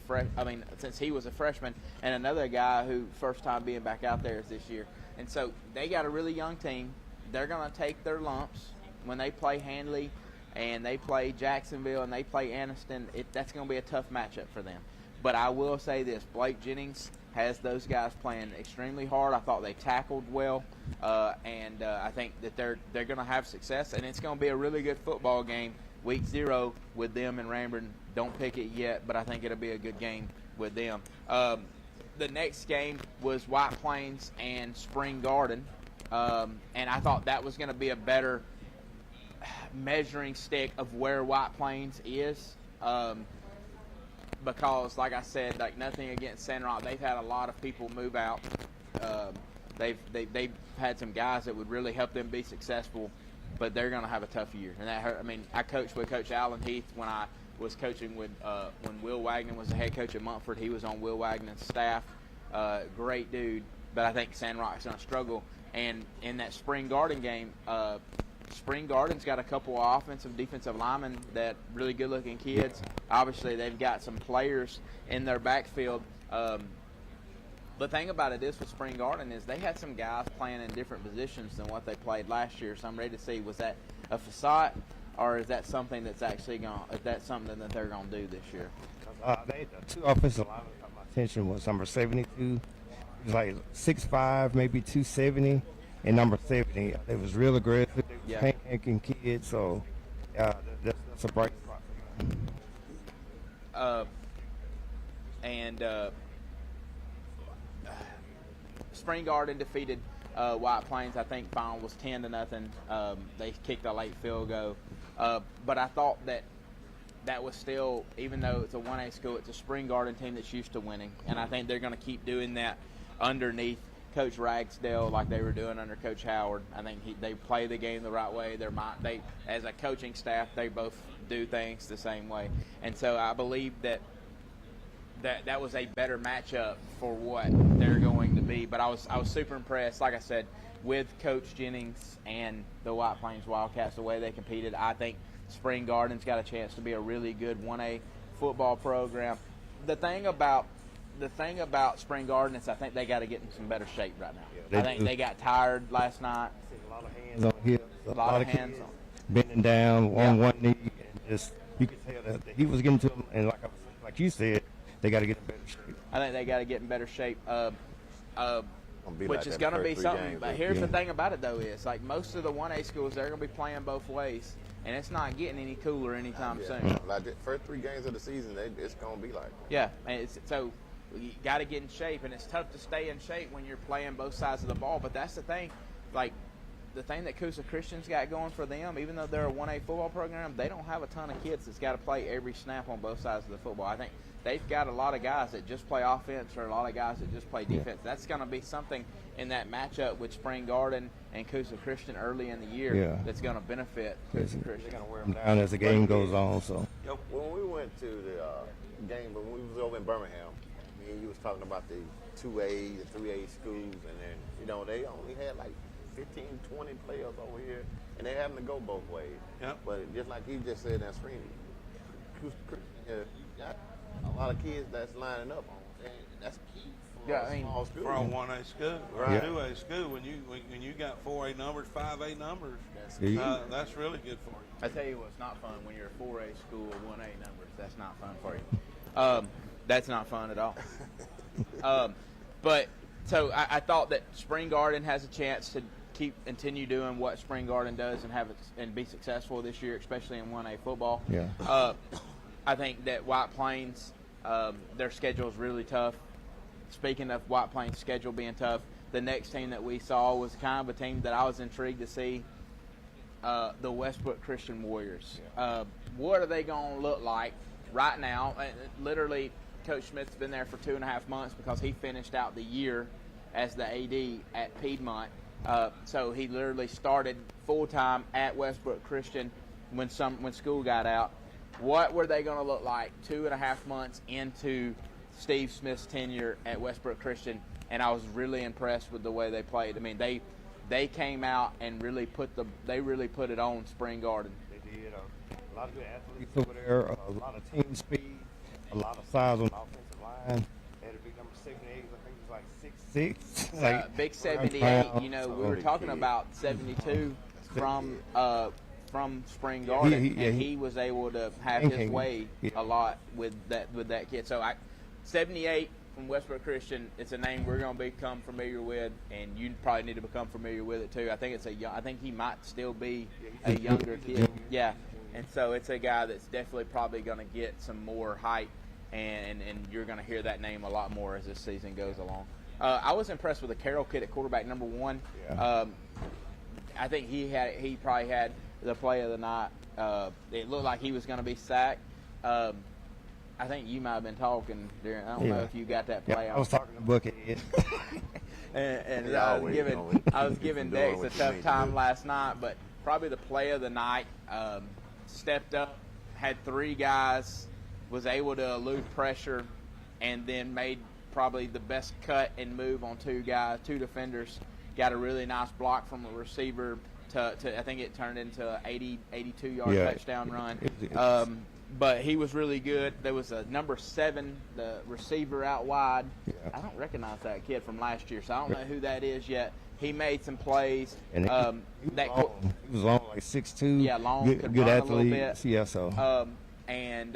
freshman, and another guy who first time being back out there is this year. And so they got a really young team. They're going to take their lumps when they play Handley and they play Jacksonville and they play Anniston. That's going to be a tough matchup for them. But I will say this, Blake Jennings has those guys playing extremely hard. I thought they tackled well, and I think that they're going to have success, and it's going to be a really good football game, week 0 with them and Ranburne. Don't pick it yet, but I think it'll be a good game with them. The next game was White Plains and Spring Garden, and I thought that was going to be a better measuring stick of where White Plains is. Because, like I said, like nothing against Sandrock, they've had a lot of people move out. They've had some guys that would really help them be successful, but they're going to have a tough year. And that hurt. I mean, I coached with Coach Allen Heath when I was coaching with when Will Wagner was the head coach at Montford. He was on Will Wagner's staff. Great dude, but I think Sandrock's going to struggle. And in that Spring Garden game, Spring Garden's got a couple of offensive, defensive linemen that really good-looking kids. Obviously, they've got some players in their backfield. The thing about it is with Spring Garden is they had some guys playing in different positions than what they played last year. So I'm ready to see, was that a facade, or is that something that's actually something that they're going to do this year? The two offensive linemen caught my attention was number 72. He was like 6'5", maybe 270. And number 70, it was real aggressive. They were hanking kids, so that's a bright spot for them. Spring Garden defeated White Plains. I think final was 10-0. They kicked a late field goal, but I thought that was still, even though it's a 1A school, it's a Spring Garden team that's used to winning, and I think they're going to keep doing that underneath Coach Ragsdale, like they were doing under Coach Howard. I think they play the game the right way. They, as a coaching staff, they both do things the same way, and so I believe that was a better matchup for what they're going to be. But I was super impressed, like I said, with Coach Jennings and the White Plains Wildcats, the way they competed. I think Spring Garden's got a chance to be a really good 1A football program. The thing about Spring Garden is I think they got to get in some better shape right now. Yeah, I think they got tired last night. A lot of hands on hips, A lot of hands kids on. bending down on one knee, and just you could tell that he was getting to them. And like you said, they got to get in better shape. I think they got to get in better shape, which like is that going to first be 3 something. games, But here's the thing about it, though, is like most of the 1A schools, they're going to be playing both ways, and it's not getting any cooler anytime soon. Like the first 3 games of the season, it's gonna be like. Yeah, and so You got to get in shape, and it's tough to stay in shape when you're playing both sides of the ball. But that's the thing, like the thing that Coosa Christian's got going for them, even though they're a 1A football program, they don't have a ton of kids that's got to play every snap on both sides of the football. I think they've got a lot of guys that just play offense or a lot of guys that just play defense. That's going to be something in that matchup with Spring Garden and Coosa Christian early in the year that's going to benefit Coosa They're Christian. going to wear them down as the game goes on. So When we went to the game, when we was over in Birmingham, me and you was talking about the 2A, the 3A schools, and then, you know, they only had like 15, 20 players over here, and they having to go both ways. Yep. But just like he just said, that screen, Christian here, you got a lot of kids that's lining up on, and that's key for Yeah, a I mean, small school. For a 1A school, Right. 2A school, when you got 4A numbers, 5A numbers, Yeah. that's really good for you. I tell you what's not fun when you're a 4A school with 1A numbers. That's not fun for you. That's not fun at all. But so I thought that Spring Garden has a chance to continue doing what Spring Garden does and have it and be successful this year, especially in 1A football. Yeah. I think that White Plains, their schedule is really tough. Speaking of White Plains' schedule being tough, the next team that we saw was kind of a team that I was intrigued to see. The Westbrook Christian Warriors. What are they going to look like right now? Literally, Coach Smith's been there for 2.5 months because he finished out the year as the AD at Piedmont. So he literally started full-time at Westbrook Christian when school got out. What were they going to look like 2.5 months into Steve Smith's tenure at Westbrook Christian? And I was really impressed with the way they played. I mean, they came out and really put it on Spring Garden. they did a lot of good athletes over there, a lot of team speed, a lot of size on the offensive line. They had a big number 78. I think it was like 6'6". Like Big 78. pounds, You know, so we were talking about 72 from Spring Garden, and he was able to have his way a lot with that kid. So 78 from Westbrook Christian. It's a name we're going to become familiar with, and you probably need to become familiar with it too. I think I think he might still be a younger kid. Yeah, and so it's a guy that's definitely probably going to get some more hype, and you're going to hear that name a lot more as this season goes along. I was impressed with the Carroll kid at quarterback, number 1. Yeah. I think he probably had the play of the night. It looked like he was going to be sacked. I think you might have been talking during. I don't know if you got that play. I was talking to Buckhead. and Yeah, I was giving Dex a tough time last night, but probably the play of the night. Stepped up, had 3 guys, was able to elude pressure, and then made probably the best cut and move on 2 guys, 2 defenders. Got a really nice block from a receiver to I think it turned into an 82-yard touchdown run. But he was really good. There was a number 7, the receiver out wide. Yeah. I don't recognize that kid from last year, so I don't know who that is yet. He made some plays. And he was long, like 6'2". Yeah, long, Good, could good run a athlete. little bit. Yeah, so. And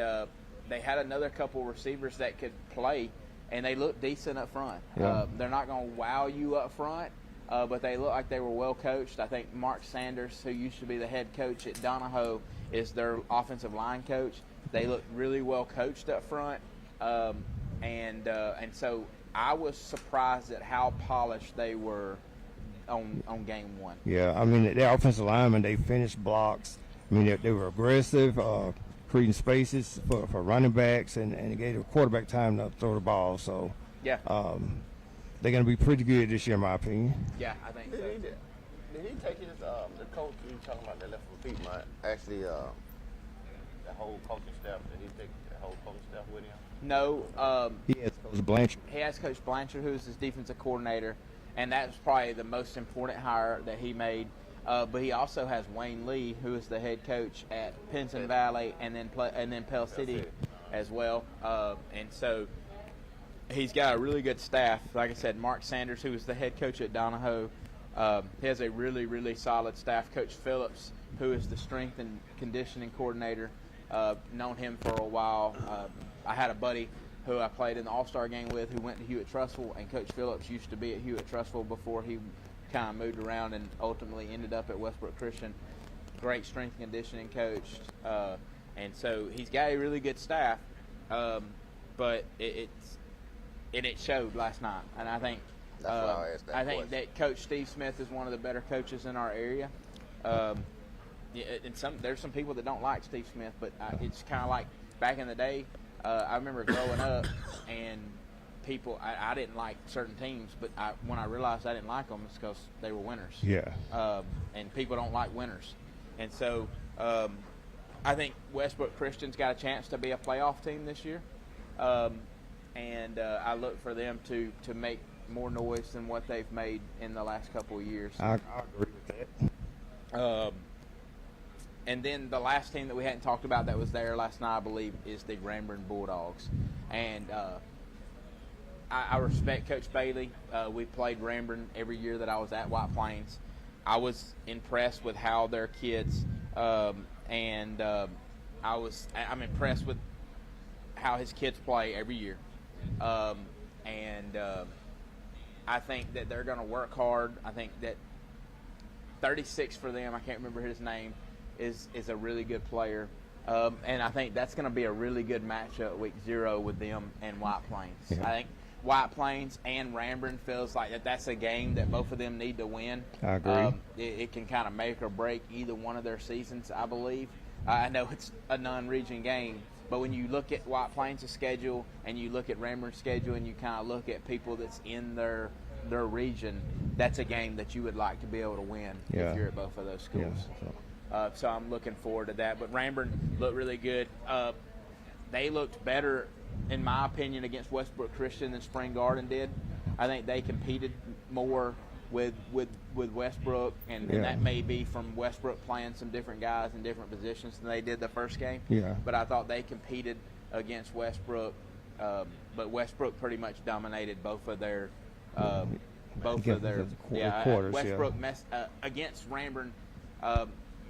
they had another couple receivers that could play, and they looked decent up front. Yeah. They're not going to wow you up front, but they look like they were well coached. I think Mark Sanders, who used to be the head coach at Donahoe, is their offensive line coach. They look really well coached up front, and so I was surprised at how polished they were on game 1. Yeah, I mean, their offensive linemen, they finished blocks. I mean, they were aggressive, creating spaces for running backs, and it gave the quarterback time to throw the ball. So, Yeah, they're going to be pretty good this year, in my opinion. yeah, I think so. Did he take his the coach you talking about that left from Piedmont? Actually, the whole coaching staff. Did he take the whole coaching staff with him? No, He has Coach Blanchard. he has Coach Blanchard, who's his defensive coordinator, and that's probably the most important hire that he made. But he also has Wayne Lee, who is the head coach at Pinson Valley, and then Pell City as well. And so he's got a really good staff. Like I said, Mark Sanders, who is the head coach at Donahoe, he has a really, really solid staff. Coach Phillips, who is the strength and conditioning coordinator, known him for a while. I had a buddy who I played in the All-Star game with who went to Hewitt-Trussville, and Coach Phillips used to be at Hewitt-Trussville before he kind of moved around and ultimately ended up at Westbrook Christian. Great strength and conditioning coach. And so he's got a really good staff. But it showed last night. And I think That's why I asked that I think question. that Coach Steve Smith is one of the better coaches in our area. Yeah, and there's some people that don't like Steve Smith, but it's kind of like back in the day. I remember growing up and people, I didn't like certain teams, but when I realized I didn't like them, it's because they were winners. Yeah. And people don't like winners. And so I think Westbrook Christian's got a chance to be a playoff team this year. And I look for them to make more noise than what they've made in the last couple of years. I agree with that. And then the last team that we hadn't talked about that was there last night, I believe, is the Ranburne Bulldogs. And I respect Coach Bailey. We played Ranburne every year that I was at White Plains. I was impressed with how their kids, I'm impressed with how his kids play every year. I think that they're going to work hard. I think that 36 for them, I can't remember his name, is a really good player. And I think that's going to be a really good matchup week 0 with them and White Plains. Yeah. I think White Plains and Ranburne feels like that's a game that both of them need to win. I agree. It can kind of make or break either one of their seasons, I believe. I know it's a non-region game, but when you look at White Plains' schedule and you look at Ranburne's schedule and you kind of look at people that's in their region, that's a game that you would like to be able to win Yeah. if you're at both of those schools. Yeah, So I'm looking forward to that. But Ranburne looked really good. They looked better, in my opinion, against Westbrook Christian than Spring Garden did. I think they competed more with Westbrook, and Yeah. that may be from Westbrook playing some different guys in different positions than they did the first game. Yeah. But I thought they competed against Westbrook, but Westbrook pretty much dominated both of their Against the quarters, yeah. Westbrook messed against Ranburne.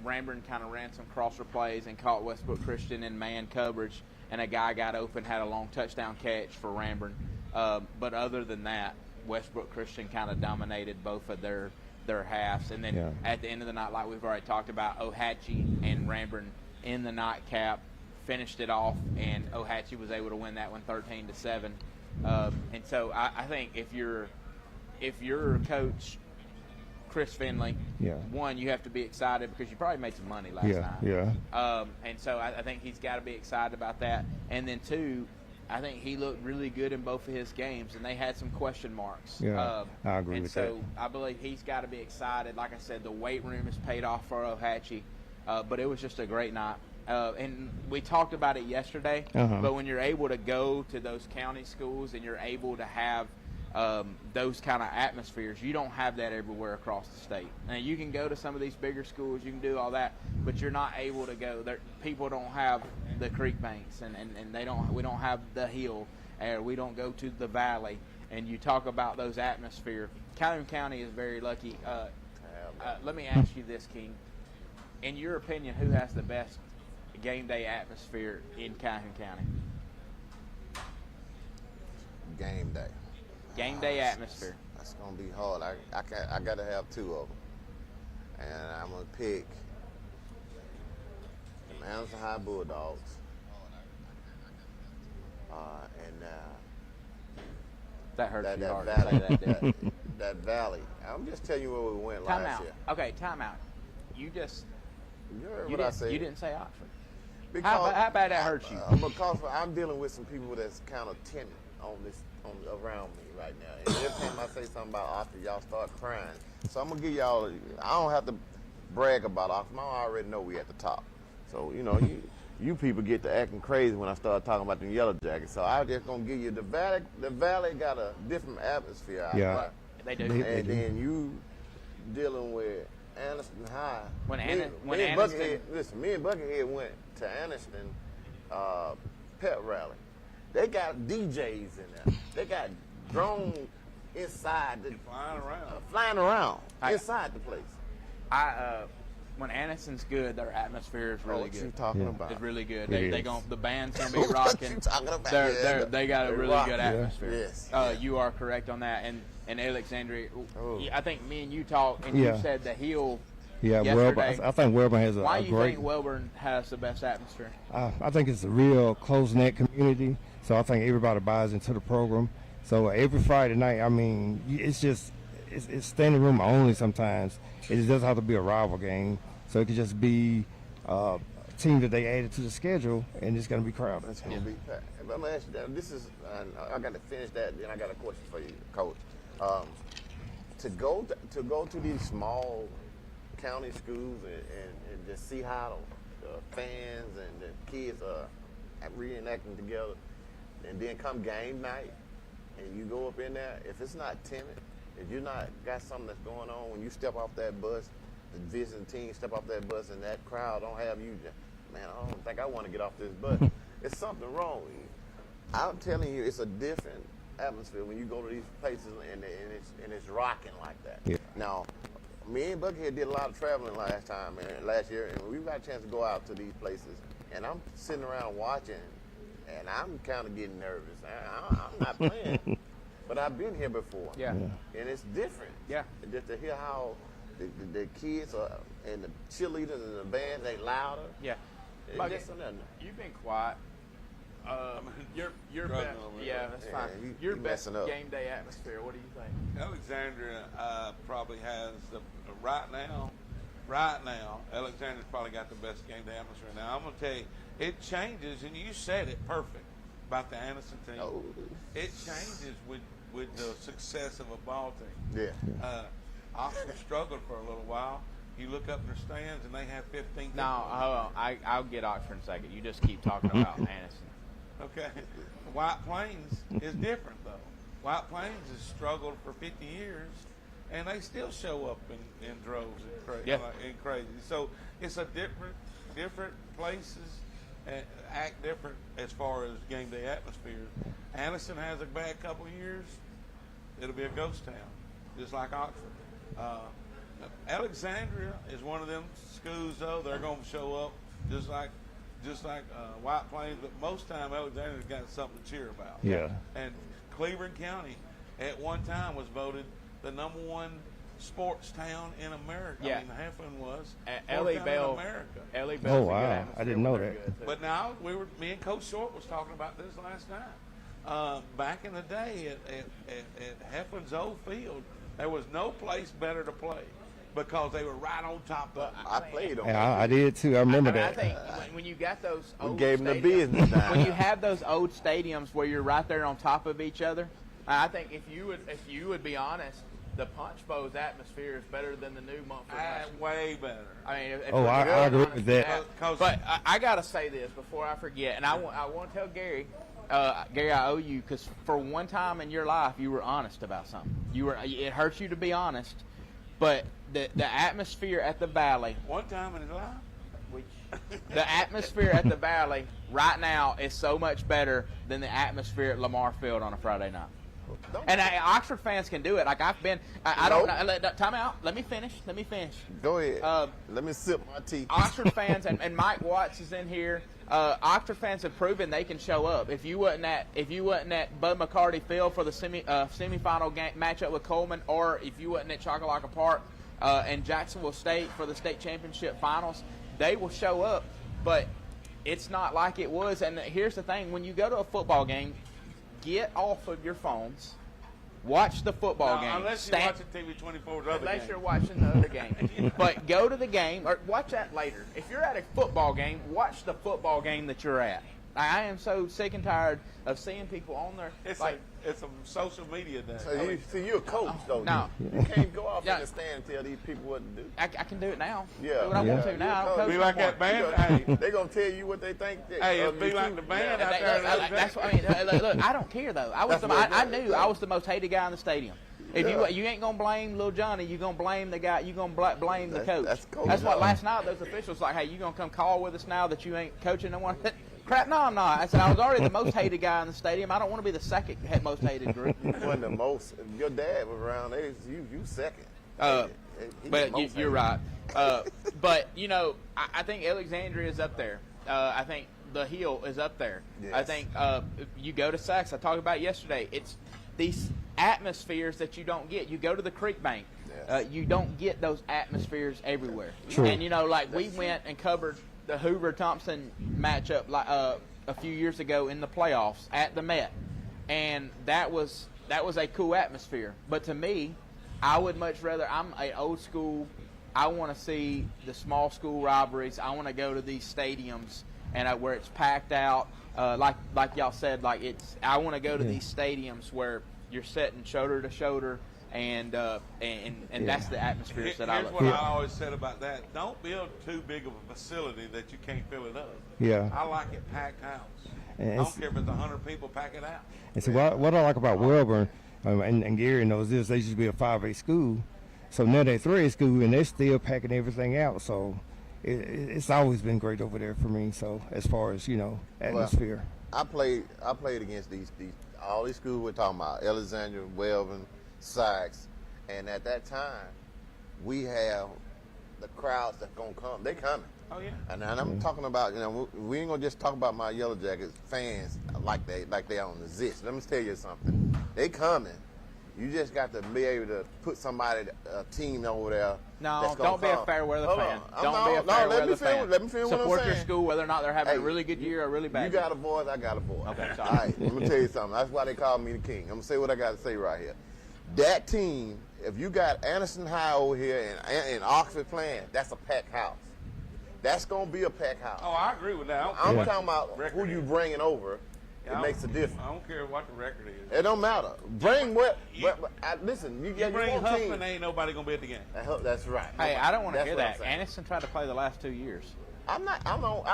Ranburne kind of ran some crosser plays and caught Westbrook Christian in man coverage, and a guy got open, had a long touchdown catch for Ranburne. But other than that, Westbrook Christian kind of dominated both of their halves. And then Yeah. at the end of the night, like we've already talked about, Ohatchee and Ranburne in the nightcap finished it off, and Ohatchee was able to win that one 13-7. And so I think if you're Coach Chris Finley, Yeah. one, you have to be excited because you probably made some money last Yeah, night. yeah. And so I think he's got to be excited about that. And then two, I think he looked really good in both of his games, and they had some question marks. Yeah, I agree and with so that. I believe he's got to be excited. Like I said, the weight room has paid off for Ohatchee, but it was just a great night. And we talked about it yesterday, Uh-huh. but when you're able to go to those county schools and you're able to have those kind of atmospheres, you don't have that everywhere across the state. Now, you can go to some of these bigger schools, you can do all that, but you're not able to go there. People don't have the creek banks, and we don't have the hill, or we don't go to the valley. And you talk about those atmosphere. Calhoun County is very lucky. Let me ask you this, King. In your opinion, who has the best game day atmosphere in Calhoun County? Game day. Game day atmosphere. That's gonna be hard. I gotta have two of them, and I'm gonna pick the Anderson High Bulldogs, and That hurts that your heart to valley, say that, didn't it? that valley. I'm just telling you where we went Time last out. year. Okay, time out. You just You heard you what I didn't, said. you didn't say Oxford. Because, How bad that hurts you? Because I'm dealing with some people that's kind of timid around me right now. And every time I say something about Oxford, y'all start crying. So I'm gonna give y'all. I don't have to brag about Oxford. I already know we at the top. So you people get to acting crazy when I start talking about them Yellow Jackets. So I'm just gonna give you the valley. The valley got a different atmosphere out Yeah. there. They do. And then you dealing with Anderson High. When me and Anderson- Buckethead, listen, me and Buckethead went to Anderson pep rally. They got DJs in there. They got drones inside flying around inside the place. When Anderson's good, their atmosphere is really what good. you talking Yeah. about? It's really good. It They is. the band's gonna be What rocking. you talking about? They got a They really rock. good atmosphere. Yes. You are correct on that. And Alexandria, Oh. I think me and you talked, and Yeah. you said the Hill. Yeah, yesterday. Welburn. I think Welburn has Why a do you great. think Welburn has the best atmosphere? I think it's a real close-knit community, so I think everybody buys into the program. So every Friday night, I mean, it's just it's standing room only. Sometimes it just doesn't have to be a rival game, so it could just be a team that they added to the schedule, and it's going to be crowded. It's gonna be packed. But I'm gonna ask you that. This is, I got to finish that. Then I got a question for you, Coach. To go to these small county schools and just see how the fans and the kids are reenacting together, and then come game night, and you go up in there. If it's not timid, if you're not got something that's going on when you step off that bus, the visiting team step off that bus, and that crowd don't have you. Man, I don't think I want to get off this bus. It's something wrong with you. I'm telling you, it's a different atmosphere when you go to these places and it's rocking like that. Yeah. Now, me and Buckethead did a lot of traveling last year, and we got a chance to go out to these places. And I'm sitting around watching, and I'm kind of getting nervous. I'm not playing, but I've been here before. Yeah. And it's different. Yeah. And just to hear how the kids are, and the cheerleaders and the band, they louder. Yeah. It's Bucket, just another. you've been quiet. Your Struggling best, over it. yeah, that's Yeah, fine. you Your best messing up. game day atmosphere. What do you think? Alexandria probably has the right now. Alexandria's probably got the best game day atmosphere. Now I'm gonna tell you, it changes, and you said it perfect about the Anderson team. Oh. It changes with the success of a ball team. Yeah. Oxford struggled for a little while. You look up in their stands, and they have 15 No, hold on. I'll get Oxford in a second. You just keep talking about Anderson. Okay. White Plains is different, though. White Plains has struggled for 50 years, and they still show up in droves and crazy. So it's a different places act different as far as game day atmosphere. Anderson has a bad couple of years. It'll be a ghost town, just like Oxford. Alexandria is one of them schools, though. They're going to show up just like White Plains, but most time Alexandria's got something to cheer about. Yeah. And Cleveland County at one time was voted the #1 sports town in America. Yeah. I mean, Heflin was. L.A. fourth town in Bell. America. L.A. Oh Bell's a good wow, atmosphere I didn't know when they're that. good, too. But now me and Coach Short was talking about this last night. Back in the day at Heflin's old field, there was no place better to play because they were right on top of it. I played on Yeah, I did too. I remember I that. think when you got those old gave 'em the stadiums- business down. when you have those old stadiums where you're right there on top of each other, I think if you would be honest, the Punch Bowl's atmosphere is better than the new Montford. Way better. I mean, if Oh, we're I really agree honest with that. But I gotta say this before I forget, and I want to tell Gary, Gary, I owe you because for one time in your life you were honest about something. It hurts you to be honest, but the atmosphere at the Valley, One time in his life. the atmosphere at the Valley right now is so much better than the atmosphere at Lamar Field on a Friday night. And Oxford fans can do it. Like I've been, I don't know. Time out. Let me finish. Go ahead. Let me sip my tea. Oxford fans and Mike Watts is in here. Oxford fans have proven they can show up. If you wasn't at Bud McCarty Field for the semifinal game matchup with Coleman, or if you wasn't at Chocolaca Park and Jacksonville State for the state championship finals, they will show up. But it's not like it was. And here's the thing: when you go to a football game, get off of your phones. Watch the football game. Unless you're watching TV 24's other Unless game. you're watching the other game. But go to the game, or watch that later. If you're at a football game, watch the football game that you're at. I am so sick and tired of seeing people on there. It's like, it's a social media day. So you're a coach, though. No. You can't go off Yeah. in the stand and tell these people what to do. I can do it now. Yeah. Do what I want Yeah. to now. I don't coach Be no like more. that band. Hey, They're going to tell you what they think. Hey, it'd be like the band out That- there. that- that's what I mean. Look, I don't care though. I knew I was the most hated guy in the stadium. If you ain't gonna blame Lil Johnny, you gonna blame the guy. You gonna blame the coach. That's coach. That's what last night those officials like. Hey, you gonna come call with us now that you ain't coaching no one? Crap, no, I'm not. I said I was already the most hated guy in the stadium. I don't want to be the second most hated group. When the most, if your dad was around, you second. He But the most you're hated. right. But I think Alexandria is up there. I think the Hill is up there. Yes. I think if you go to Saks. I talked about it yesterday. It's these atmospheres that you don't get. You go to the Creek Bank. Yes. You don't get those atmospheres everywhere. True. And like we went and covered the Hoover Thompson matchup a few years ago in the playoffs at the Met, and that was that was a cool atmosphere. But to me, I would much rather. I'm a old school. I want to see the small school rivalries. I want to go to these stadiums and where it's packed out. Like y'all said, like I want to go to these stadiums where you're sitting shoulder to shoulder, and that's the atmosphere that I Here's look what for. I always said about that: don't build too big of a facility that you can't fill it up. Yeah. I like it packed house. And I it's- don't care if it's 100 people, pack it out. And so what I like about Welborn, and Gary knows this, they used to be a 5A school. So now they're 3A school, and they're still packing everything out. So it's always been great over there for me. So as far as, atmosphere. I played against these all these schools we're talking about, Alexandria, Welborn, Sykes, and at that time we have the crowds that's gonna come. They coming. Oh yeah. And I'm talking about, we ain't gonna just talk about my Yellow Jackets fans like they on the zits. Let me tell you something. They coming. You just got to be able to put a team over there. No, that's gonna don't be a come. fair weather Hold fan. on. Don't be a fair weather fan. Let me finish what I'm Support your saying. school, whether or not they're having a Hey, really good year or a really bad You year. got a voice, I got a voice. Okay, sorry. All right, let me tell you something. That's why they call me the king. I'm going to say what I got to say right here. That team, if you got Anderson High over here and Oxford playing, that's a packed house. That's going to be a packed house. Oh, I agree with that. I don't I'm care talking about what who record you is. bringing over. I It don't- makes a difference. I don't care what the record is. It don't matter. Bring what? You- Listen, you You get bring your Huffman, team. ain't nobody gonna be at the game. That's right. Hey, I don't want to That's hear what I'm that. saying. Anderson tried to play the last 2 years. I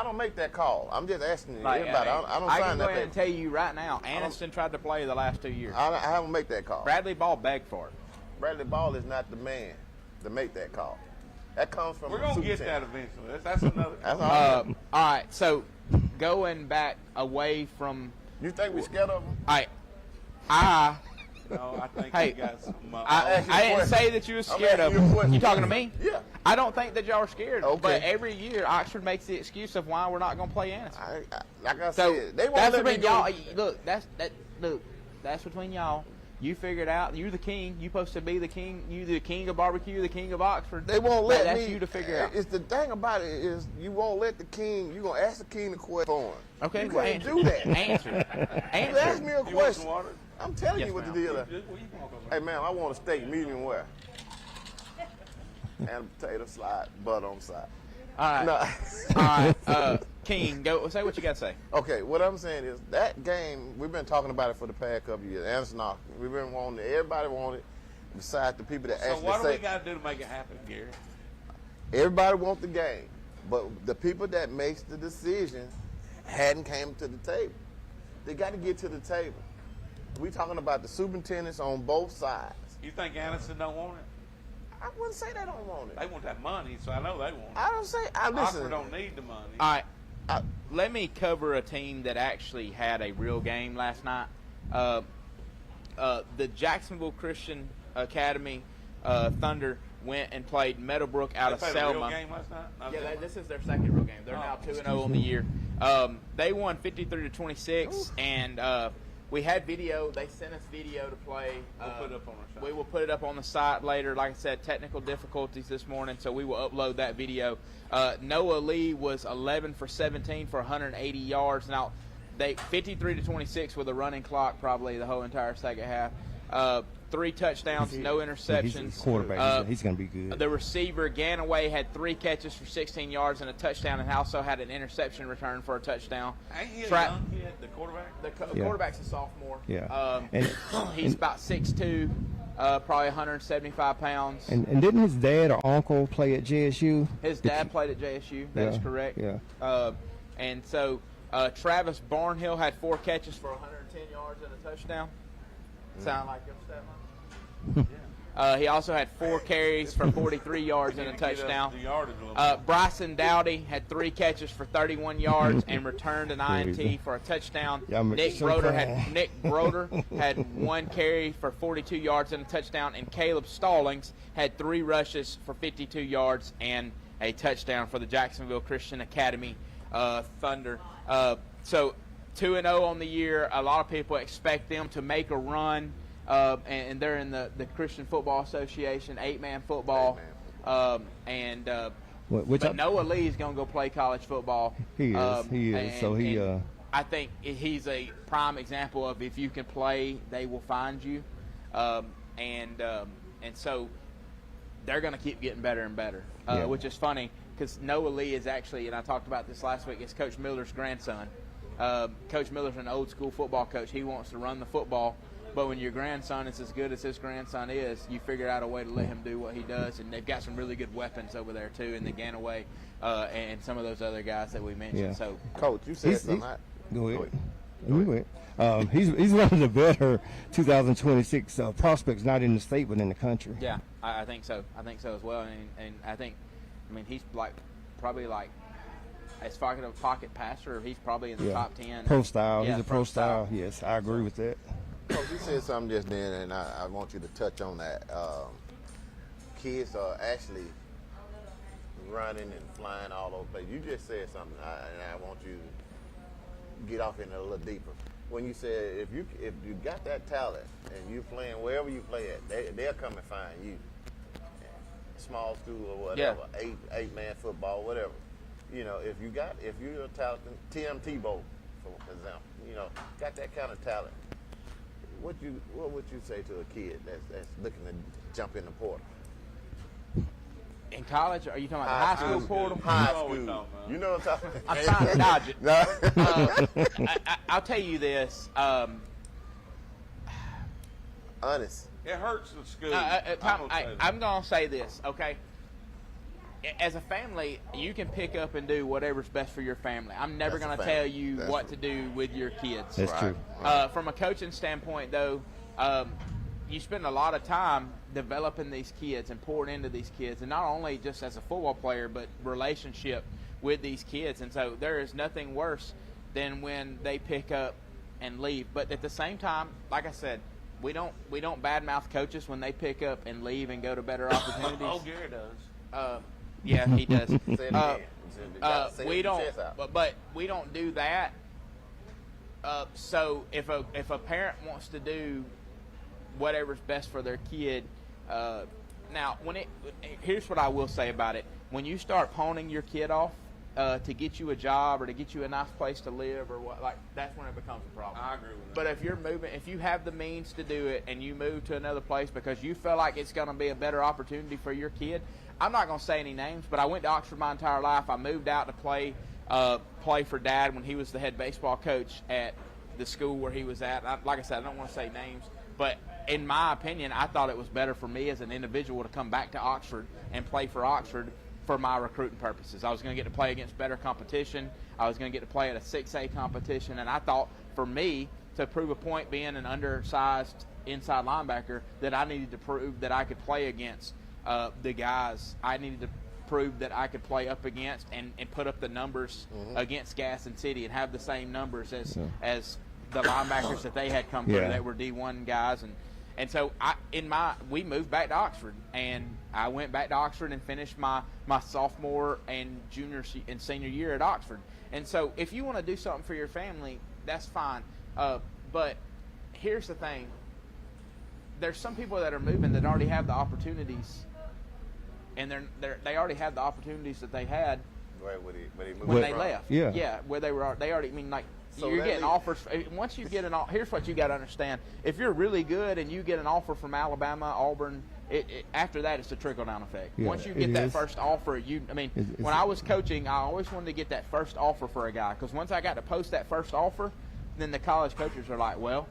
don't make that call. I'm just asking Like, everybody. I don't I sign can go that ahead and paper. tell you right now, Anderson tried to play the last 2 years. I don't make that call. Bradley Ball begged for it. Bradley Ball is not the man to make that call. That comes from We're the gonna get that superintendent. eventually. That's another. That's all. All right, so going back away from, You think we scared of him? I No, I think Hey, you got some. I asking you a didn't question. say that you were I'm scared of asking you a them. question. You talking to me? Yeah. I don't think that y'all are scared. Okay. But every year, Oxford makes the excuse of why we're not going to play Anderson. Like I So said, they won't that's let me between y'all. do. Look, that's between y'all. You figure it out. You're the king. You supposed to be the king. You the king of barbecue, the king of Oxford. They won't let that's me. you to figure out. It's the thing about it is you won't let the king. You gonna ask the king the question for him. Okay, you well, can't answer. do that. Answer. You ask me a You want some question. water? I'm telling Yes, you what ma'am. the deal is. Just, well, you can walk over. Hey man, I want a steak medium well. And a potato slide, butter on the side. All right. No. All right. King, go say what you got to say. Okay, what I'm saying is that game, we've been talking about it for the past couple of years. Anderson Oxford, we've been wanting it. Everybody wanted it, besides the people that So actually what do say we got to do to make it happen, Gary? everybody want the game. But the people that makes the decision hadn't came to the table. They got to get to the table. We talking about the superintendents on both sides. You think Anderson don't want it? I wouldn't say they don't want it. They want that money, so I know they want it. I don't say. I Oxford listen. don't need the money. All right. Let me cover a team that actually had a real game last night. The Jacksonville Christian Academy Thunder went and played Meadowbrook out They of played a Selma. real game last night? Not Yeah, that this is their second real game. They're now 2-0 on the year. They won 53-26, and we had video. They sent us video to play. We'll put it up on our site. We will put it up on the site later. Like I said, technical difficulties this morning, so we will upload that video. Noah Lee was 11 for 17 for 180 yards. Now, they 53-26 with a running clock probably the whole entire second half. 3 touchdowns, no interceptions. He's quarterback. He's going to be good. The receiver, Ganaway, had 3 catches for 16 yards and a touchdown, and also had an interception return for a touchdown. Ain't he a Tra- young kid, the quarterback? The Yeah. quarterback's a sophomore. Yeah. He's about 6'2", probably 175 pounds. And didn't his dad or uncle play at JSU? His dad played at JSU. That is Yeah, correct. yeah. And so Travis Barnhill had 4 catches for 110 yards and a touchdown. Sound like your stepmom? He also had 4 carries for 43 yards and a Get up touchdown. the yardage a little bit. Bryson Dowdy had 3 catches for 31 yards and returned an INT for a touchdown. Y'all make Nick me so Broder proud. had 1 carry for 42 yards and a touchdown, and Caleb Stallings had 3 rushes for 52 yards and a touchdown for the Jacksonville Christian Academy Thunder. So 2-0 on the year. A lot of people expect them to make a run, and they're in the Christian Football Association 8-man football. Which But Noah Lee is going to go play college football. He is. He is. So he. I think he's a prime example of if you can play, they will find you, and so they're going to keep getting better and better, which is funny because Noah Lee is actually, and I talked about this last week, is Coach Miller's grandson. Coach Miller's an old school football coach. He wants to run the football, but when your grandson is as good as his grandson is, you figure out a way to let him do what he does, and they've got some really good weapons over there too, in the Ganaway and some of those other guys that we mentioned. Yeah. So, Coach, you said something. Go ahead. He's one of the better 2026 prospects, not in the state but in the country. yeah, I think so. I think so as well, and I think, I mean, he's probably as far as a pocket passer, he's probably in the top 10. Pro style. Yeah, He's a pro style. Yes, I agree with that. Coach, you said something just then, and I want you to touch on that. Kids are actually running and flying all over the place. You just said something, and I want you to get off in it a little deeper. When you said if you got that talent and you're playing wherever you play at, they'll come and find you. Small school or whatever, eight-man football, whatever. You know, if you're a talented Tim Tebow, for example, got that kind of talent. What would you say to a kid that's looking to jump in the portal? In college, are you talking about the high school portal? High know what we're school. talking about. You know what I'm talking about? I'm trying to dodge it. No. I'll tell you this. Honest. It hurts the school. I'm going to say this, okay? As a family, you can pick up and do whatever's best for your family. I'm never That's going a to family. tell you That's what true. to do with your kids. That's true. From a coaching standpoint, though, you spend a lot of time developing these kids and pouring into these kids, and not only just as a football player, but relationship with these kids. And so there is nothing worse than when they pick up and leave. But at the same time, like I said, we don't badmouth coaches when they pick up and leave and go to better opportunities. Oh, Gary does. Yeah, he does. Say it again. Say We it don't, chest out. but we don't do that. So if a parent wants to do whatever's best for their kid, now here's what I will say about it: when you start pawning your kid off to get you a job or to get you a nice place to live or what, like that's when it becomes a problem. I agree with that. But if you have the means to do it and you move to another place because you feel like it's going to be a better opportunity for your kid, I'm not going to say any names, but I went to Oxford my entire life. I moved out to play for Dad when he was the head baseball coach at the school where he was at. Like I said, I don't want to say names, but in my opinion, I thought it was better for me as an individual to come back to Oxford and play for Oxford for my recruiting purposes. I was going to get to play against better competition. I was going to get to play at a 6A competition, and I thought for me to prove a point being an undersized inside linebacker that I needed to prove that I could play against the guys I needed to prove that I could play up against and put up the numbers against Gaston City and have the same numbers as the linebackers that they had come through that were D1 guys. And so we moved back to Oxford, and I went back to Oxford and finished my sophomore and junior and senior year at Oxford. And so if you want to do something for your family, that's fine. But here's the thing. There's some people that are moving that already have the opportunities, and they already have the opportunities that they had Right, when they moved when they from. left. Yeah. Where they already, I mean, like, So you're that getting leaves- offers. Once you get here's what you got to understand. If you're really good and you get an offer from Alabama, Auburn, after that it's a trickle-down effect. Yeah, Once you it get that is. first offer, It's- when I was coaching, I always wanted to get that first offer for a guy, because once I got to post that first offer, then the college coaches are like, well,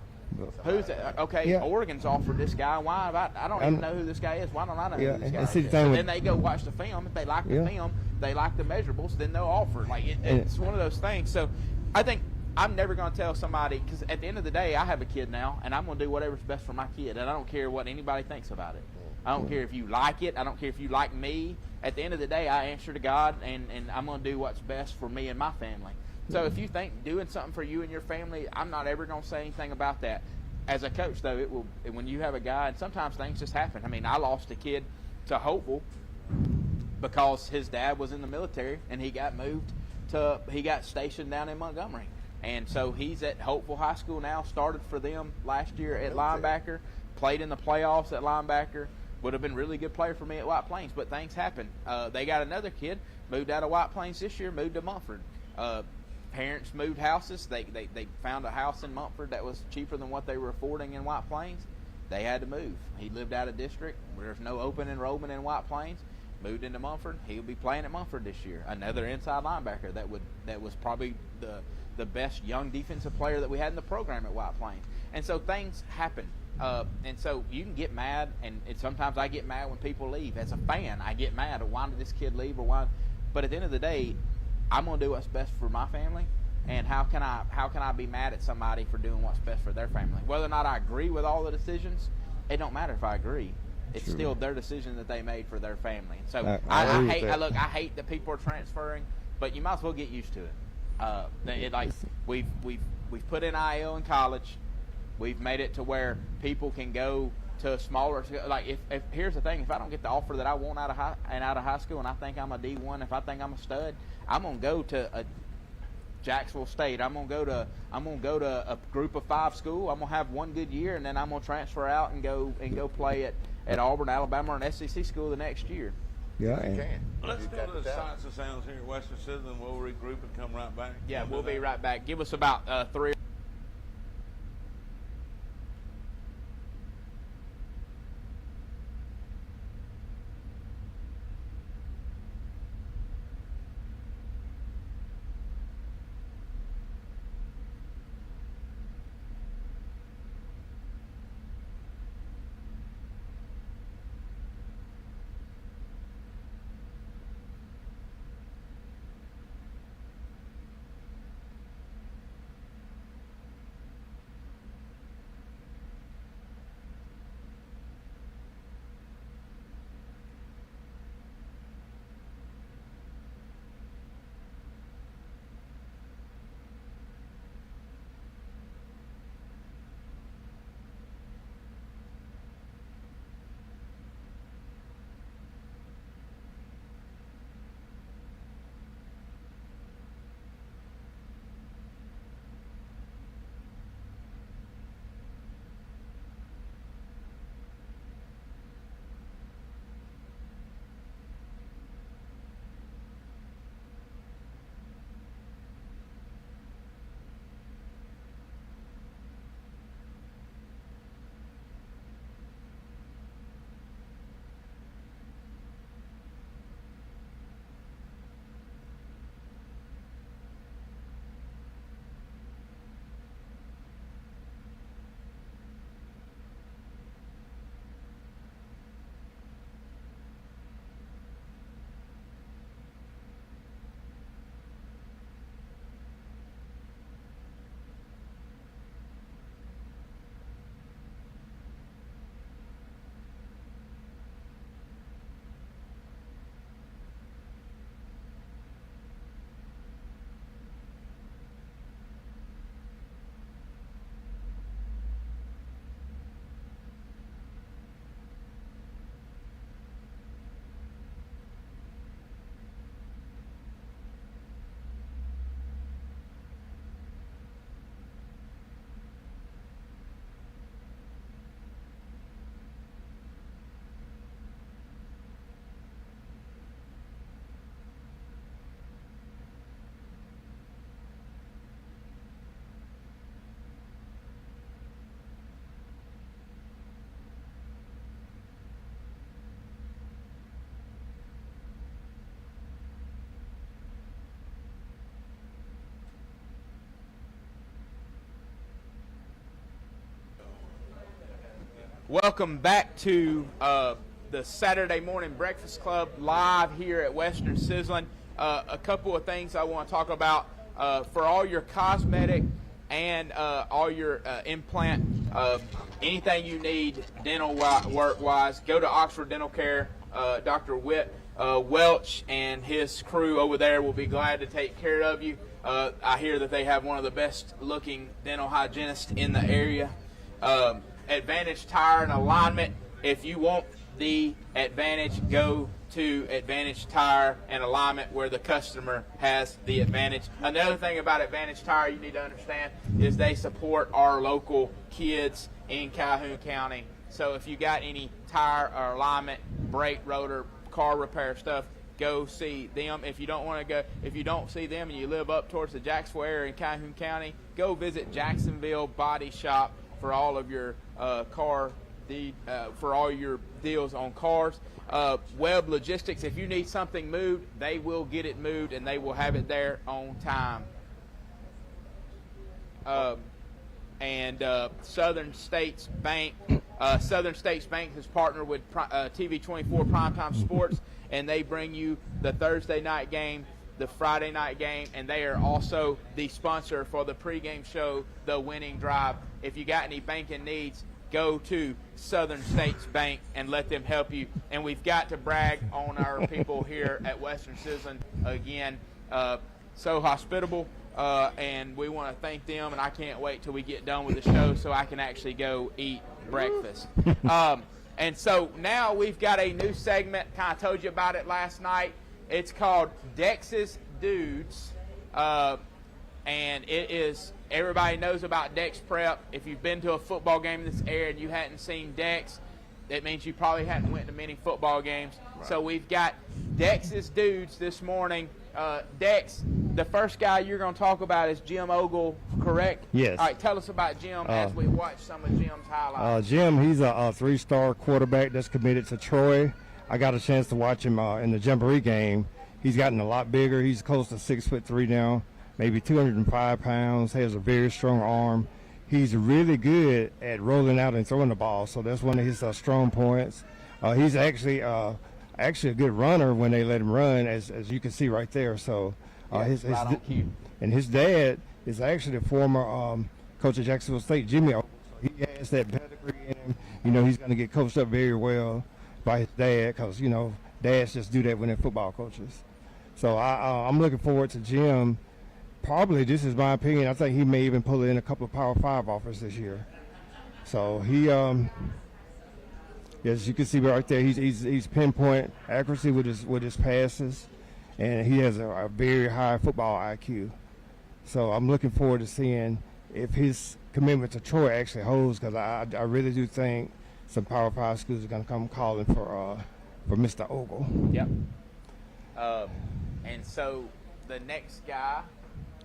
who's that? Okay, Yeah. Oregon's offered this guy. Why? I don't even know who this guy is. Why don't I know Yeah, who this and guy see, is? the thing And with- then they go watch the film. If they like the film, they like the measurables, then they'll offer. Like it's one of those things. So I think I'm never going to tell somebody, because at the end of the day, I have a kid now, and I'm going to do whatever's best for my kid, and I don't care what anybody thinks about it. I don't care if you like it. I don't care if you like me. At the end of the day, I answer to God, and I'm going to do what's best for me and my family. So if you think doing something for you and your family, I'm not ever going to say anything about that. As a coach, though, it will. When you have a guy, and sometimes things just happen. I mean, I lost a kid to Hopeful because his dad was in the military, and he got stationed down in Montgomery. And so he's at Hopeful High School now, started for them last year at linebacker, played in the playoffs at linebacker, would have been a really good player for me at White Plains, but things happen. They got another kid, moved out of White Plains this year, moved to Mumford. parents moved houses. They found a house in Mumford that was cheaper than what they were affording in White Plains. They had to move. He lived out of district. There's no open enrollment in White Plains. Moved into Mumford. He'll be playing at Mumford this year. Another inside linebacker that was probably the best young defensive player that we had in the program at White Plains. And so things happen. And so you can get mad, and sometimes I get mad when people leave. As a fan, I get mad. Why did this kid leave, or why? But at the end of the day, I'm going to do what's best for my family. And how can I be mad at somebody for doing what's best for their family? Whether or not I agree with all the decisions, it don't matter if I agree. It's still their decision that they made for their family. And so I hate that people are transferring, but you might as well get used to it. We've put in IL in college. We've made it to where people can go to a smaller, like if here's the thing, if I don't get the offer that I want out of high school, and I think I'm a D1, if I think I'm a stud, I'm gonna go to a Jacksonville State. I'm gonna go to a group of 5 school. I'm gonna have one good year, and then I'm gonna transfer out and go play at Auburn, Alabama, or an SEC school the next year. Yeah, and Let's go to the Sights and Sounds here at Western Citizen. We'll regroup and come right back. Yeah, we'll be right back. Give us about 3. Welcome back to the Saturday Morning Breakfast Club live here at Western Sizzlin'. A couple of things I want to talk about for all your cosmetic and all your implant, anything you need dental work-wise, go to Oxford Dental Care. Dr. Whit Welch and his crew over there will be glad to take care of you. I hear that they have one of the best-looking dental hygienists in the area. Advantage Tire and Alignment. If you want the advantage, go to Advantage Tire and Alignment where the customer has the advantage. Another thing about Advantage Tire you need to understand is they support our local kids in Calhoun County. So if you got any tire or alignment, brake, rotor, car repair stuff, go see them. If you don't want to go, if you don't see them and you live up towards the Jacksonville area in Calhoun County, go visit Jacksonville Body Shop for all of your for all your deals on cars. Webb Logistics, if you need something moved, they will get it moved and they will have it there on time. And Southern States Bank. Southern States Bank has partnered with TV24 Primetime Sports, and they bring you the Thursday night game, the Friday night game, and they are also the sponsor for the pregame show, The Winning Drive. If you got any banking needs, go to Southern States Bank and let them help you. And we've got to brag on our people here at Western Citizen again. So hospitable. And we want to thank them, and I can't wait till we get done with the show so I can actually go eat breakfast. And so now we've got a new segment. Kind of told you about it last night. It's called Dex's Dudes, and it is, everybody knows about Dex Prep. If you've been to a football game in this area and you hadn't seen Dex, that means you probably hadn't went to many football games. Right. So we've got Dex's Dudes this morning. Dex, the first guy you're going to talk about is Jim Ogle, correct? Yes. All right, tell us about Jim as we watch some of Jim's highlights. Jim, he's a three-star quarterback that's committed to Troy. I got a chance to watch him in the Jamboree game. He's gotten a lot bigger. He's close to 6'3" now, maybe 205 pounds, has a very strong arm. He's really good at rolling out and throwing the ball, so that's one of his strong points. He's actually a good runner when they let him run, as you can see right there. So his dad is actually the former coach of Jacksonville State, Jimmy Ogle. So he has that pedigree in him. You know, he's going to get coached up very well by his dad, because, you know, dads just do that when they're football coaches. So I'm looking forward to Jim. Probably, this is my opinion, I think he may even pull in a couple of Power 5 offers this year. So he, as you can see right there, he's pinpoint accuracy with his passes, and he has a very high football IQ. So I'm looking forward to seeing if his commitment to Troy actually holds, because I really do think some Power 5 schools are going to come calling for Mr. Ogle. Yep. And so the next guy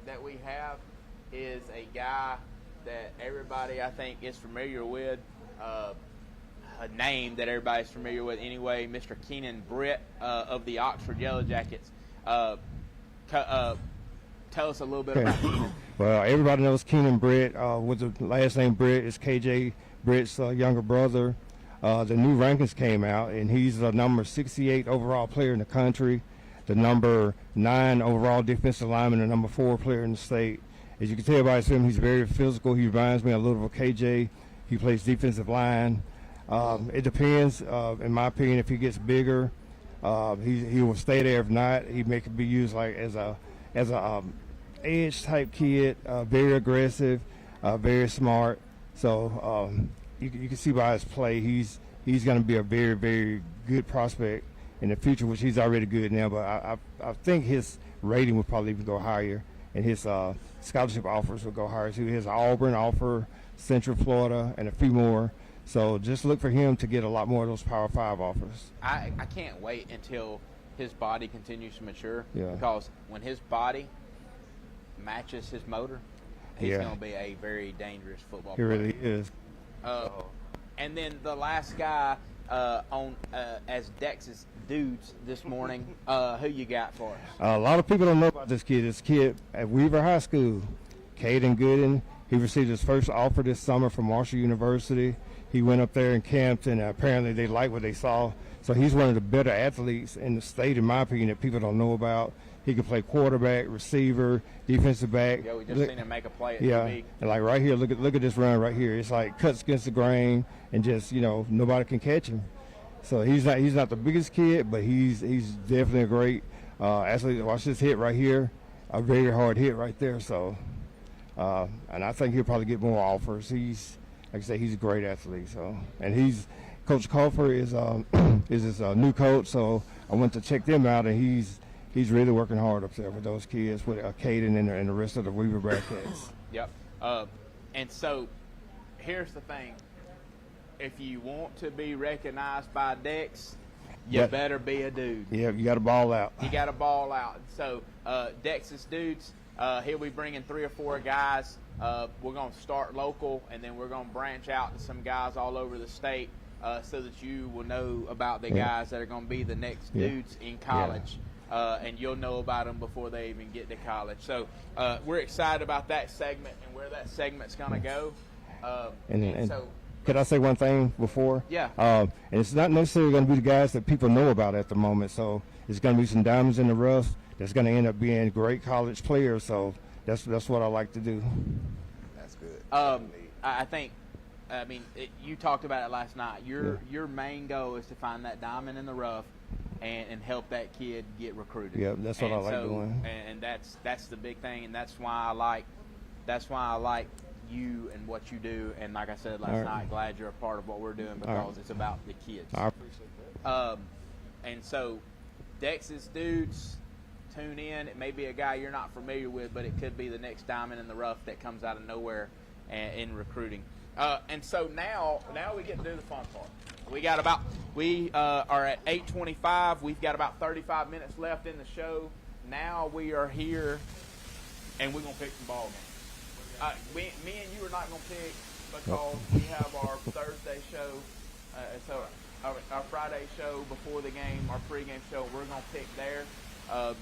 that we have is a guy that everybody, I think, is familiar with, a name that everybody's familiar with anyway, Mr. Keenan Britt of the Oxford Yellow Jackets. Tell us a little bit about Keenan. Well, everybody knows Keenan Britt. With the last name Britt is KJ Britt's younger brother. The new rankings came out, and he's the number 68 overall player in the country, the number 9 overall defensive lineman, the number 4 player in the state. As you can tell by his film, he's very physical. He reminds me a little of KJ. He plays defensive line. It depends, in my opinion, if he gets bigger, he will stay there. If not, he may be used like as a edge type kid, very aggressive, very smart. So you can see by his play, he's going to be a very, very good prospect in the future, which he's already good now. But I think his rating will probably even go higher, and his scholarship offers will go higher too. He has an Auburn offer, Central Florida, and a few more. So just look for him to get a lot more of those Power 5 offers. I can't wait until his body continues to mature, Yeah. because when his body matches his motor, he's going to be a very dangerous football He player. really is. And then the last guy as Dex's Dudes this morning, who you got for us? A lot of people don't know about this kid. This kid at Weaver High School, Caden Gooden. He received his first offer this summer from Marshall University. He went up there and camped, and apparently they liked what they saw. So he's one of the better athletes in the state, in my opinion, that people don't know about. He can play quarterback, receiver, defensive back. Yeah, we just seen him make a play at Yeah, the and like right here, look at this run right here. It's like cuts against the grain, and just, you know, nobody can catch him. So he's not the biggest kid, but he's definitely a great athlete. Watch this hit right here, a very hard hit right there. So, and I think he'll probably get more offers. He's, like I say, he's a great athlete. So, and Coach Culfer is his new coach. So I went to check them out, and he's really working hard up there with those kids, with Caden and the rest of the Weaver Bearcats. Yep. And so here's the thing. If you want to be recognized by Dex, You Yeah. better be a dude. Yeah, you got to ball out. You got to ball out. So, Dex's dudes, he'll be bringing 3 or 4 guys. We're going to start local, and then we're going to branch out to some guys all over the state so that you will know about the guys that are going to be the next dudes in college. And you'll know about them before they even get to college. So we're excited about that segment and where that segment's going to go. And So, could I say one thing before? Yeah. And it's not necessarily going to be the guys that people know about at the moment. So it's going to be some diamonds in the rough that's going to end up being great college players. So that's what I like to do. That's good. I think, you talked about it last night. Your main goal is to find that diamond in the rough and help that kid get recruited. Yeah, that's what I like doing. And that's the big thing, and that's why I like you and what you do. And like I said last night, glad you're a part of what we're doing because it's about the kids. I appreciate that. And so, Dex's dudes, tune in. It may be a guy you're not familiar with, but it could be the next diamond in the rough that comes out of nowhere in recruiting. And so now we get to do the fun part. We are at 8:25. We've got about 35 minutes left in the show. Now we are here, and we're gonna pick some ball games. Me and you are not gonna pick because we have our Thursday show. So our Friday show before the game, our pregame show, we're gonna pick there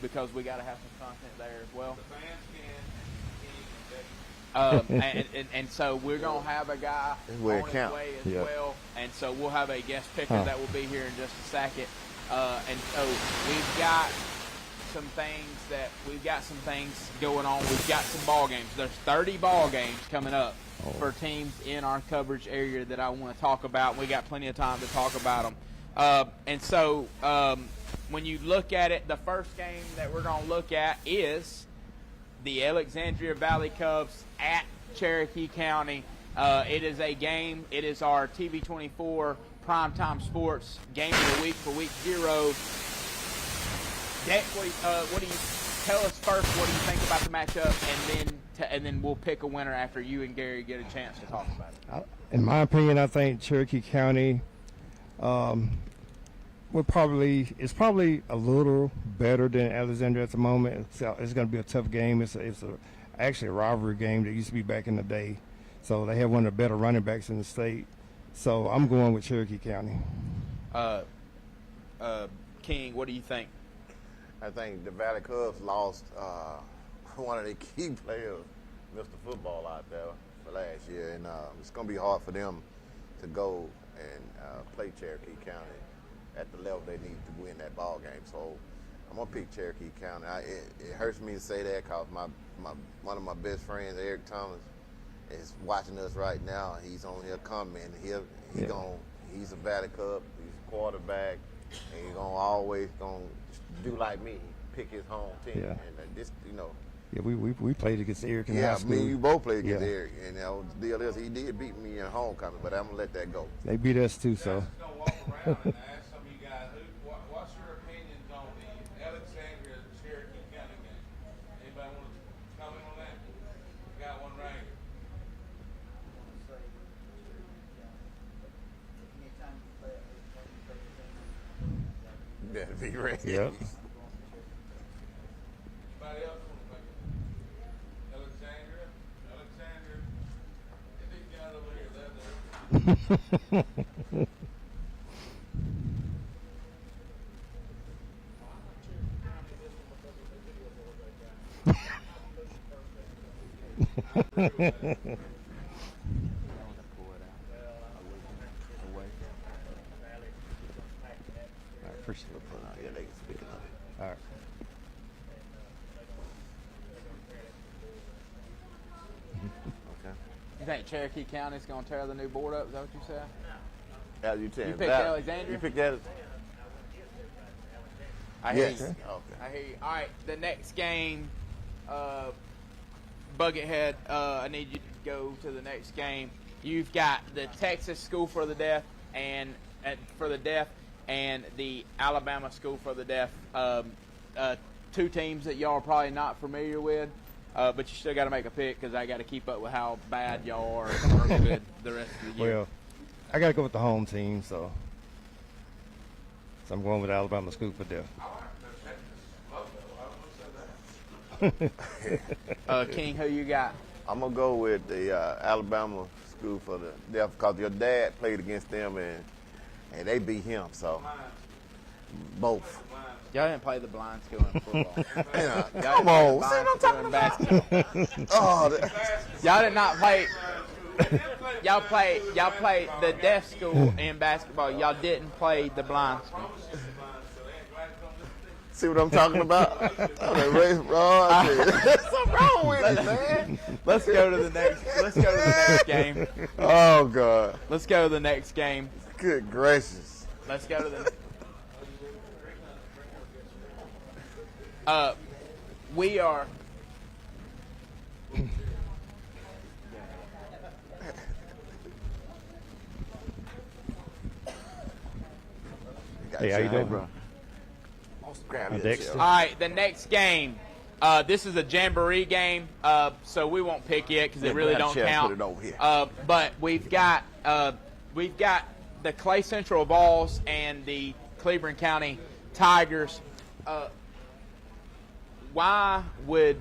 because we got to have some content there as well. The fans can. And so we're going to have a guy That's where it on his counts. way as Yeah. well. And so we'll have a guest picker that will be here in just a second. And so we've got some things going on. We've got some ball games. There's 30 ball games coming up for teams in our coverage area that I want to talk about. We got plenty of time to talk about them. And so when you look at it, the first game that we're going to look at is the Alexandria Valley Cubs at Cherokee County. It is a game. It is our TV24 primetime sports game of the week for week 0. Dex, what do you tell us first? What do you think about the matchup, and then we'll pick a winner after you and Gary get a chance to talk about it. In my opinion, I think Cherokee County it's probably a little better than Alexandria at the moment. It's going to be a tough game. It's actually a rivalry game that used to be back in the day. So they have one of the better running backs in the state. So I'm going with Cherokee County. King, what do you think? I think the Valley Cubs lost one of their key players, Mr. Football, out there for last year, and it's going to be hard for them to go and play Cherokee County at the level they need to win that ball game. So I'm going to pick Cherokee County. It hurts me to say that because one of my best friends, Eric Thomas, is watching us right now. He's on here commenting. He's a Valley Cub. He's a quarterback, and he's always going to do like me, pick his home team. Yeah. And Yeah, we played against Eric in high yeah, school. me and you both played against Yeah. Eric. And the deal is, he did beat me in homecoming, but I'm going to let that go. They beat us too, so. Just gonna walk around and ask some of you guys, what's your opinions on the Alexandria Cherokee County game? Anybody want to comment on that? We got one right here. Better be ready. Yep. Anybody else want to make it? Alexandria. These guys over here, they're there. I appreciate it. Yeah, they can speak of it. All right. Okay. You think Cherokee County's going to tear the new board up? Is that what you said? As you tell You picked Alexandria? You picked that? I hear Yes. you. Okay. I hear you. All right, the next game, Buckethead, I need you to go to the next game. You've got the Texas School for the Deaf and the Alabama School for the Deaf. Two teams that y'all are probably not familiar with, but you still got to make a pick because I got to keep up with how bad y'all are or good the rest of the year. Well, I got to go with the home team, so So I'm going with Alabama School for Deaf. King, who you got? I'm gonna go with the Alabama School for the Deaf because your dad played against them and they beat him. So both. Y'all didn't play the blind school in football. Yeah, Y'all come didn't on, play see the what I'm blind talking school in about? basketball. Oh, that- Y'all did not play. Y'all played the deaf school in basketball. Y'all didn't play the blind school. see what I'm talking about? Oh, that race rod. What's wrong with it, man? Let's go to the next game. Oh God, Let's go to the next game. good gracious. Let's go to the. We are. Hey, how you doing, bro? Grab your Dexter. chair. All right, the next game. This is a jamboree game, so we won't pick it because it really grab a don't chair and count. put it over here. But we've got the Clay Central Vols and the Cleveland County Tigers. Why would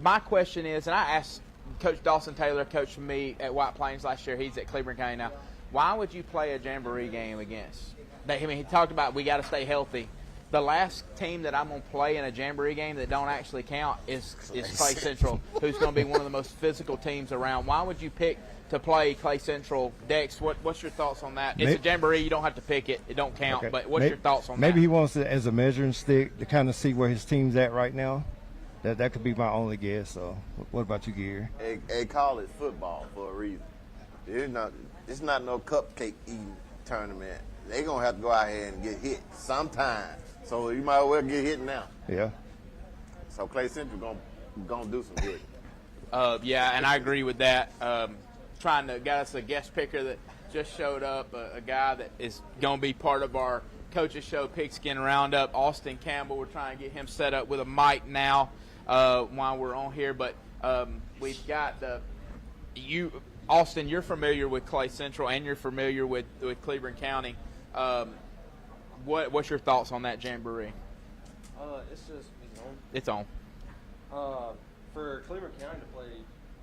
my question is, and I asked Coach Dawson Taylor, coached me at White Plains last year. He's at Cleveland County now. Why would you play a jamboree game against? I mean, he talked about we got to stay healthy. The last team that I'm going to play in a jamboree game that don't actually count is Clay Central, who's going to be one of the most physical teams around. Why would you pick to play Clay Central? Dex, what's your thoughts on that? It's a jamboree. You don't have to pick it. It don't count. Okay. But what's your thoughts on that? Maybe he wants it as a measuring stick to kind of see where his team's at right now. That could be my only guess. So, what about you, Gary? They call it football for a reason. It's not no cupcake eating tournament. They gonna have to go out here and get hit sometime. So you might as well get hit now. Yeah. So Clay Central gonna do some good. Yeah, and I agree with that. Trying to get us a guest picker that just showed up, a guy that is going to be part of our coaches show, Pigskin Roundup, Austin Campbell. We're trying to get him set up with a mic now while we're on here. But we've got Austin, you're familiar with Clay Central and you're familiar with Cleveland County. What's your thoughts on that jamboree? It's on. For Cleveland County to play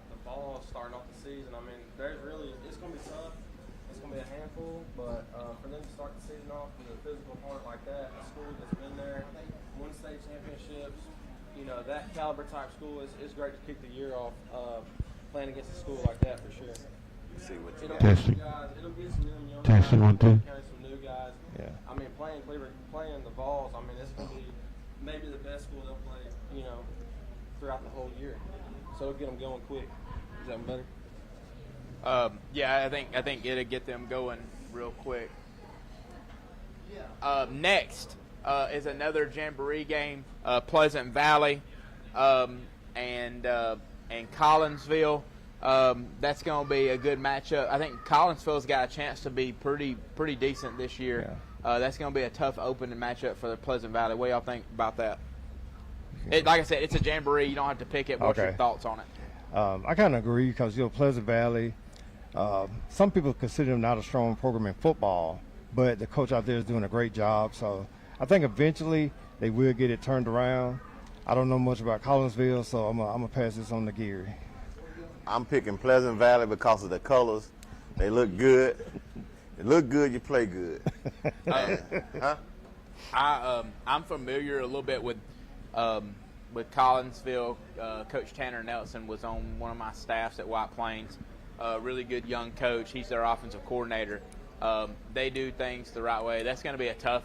the ball starting off the season, I mean, it's going to be tough. It's going to be a handful, but for them to start the season off with a physical part like that, a school that's been there, won state championships, that caliber type school, is great to kick the year off playing against a school like that for sure. See what you It'll got. get some guys. It'll get some young guys. Carry some new guys. Yeah. I mean, playing the Vols. I mean, it's going to be maybe the best school they'll play. Throughout the whole year. So it'll get them going quick. Is that better? Yeah, I think it'll get them going real quick. Next is another jamboree game, Pleasant Valley and Collinsville. That's going to be a good matchup. I think Collinsville's got a chance to be pretty decent this year. Yeah. That's going to be a tough opening matchup for the Pleasant Valley. What do y'all think about that? Like I said, it's a jamboree. You don't have to pick it. What's your thoughts on it? I kind of agree because Pleasant Valley. Some people consider them not a strong program in football, but the coach out there is doing a great job. So I think eventually they will get it turned around. I don't know much about Collinsville, so I'm gonna pass this on to Gary. I'm picking Pleasant Valley because of the colors. They look good. They look good. You play good. Huh? I'm familiar a little bit with Collinsville. Coach Tanner Nelson was on one of my staffs at White Plains. Really good young coach. He's their offensive coordinator. They do things the right way. That's going to be a tough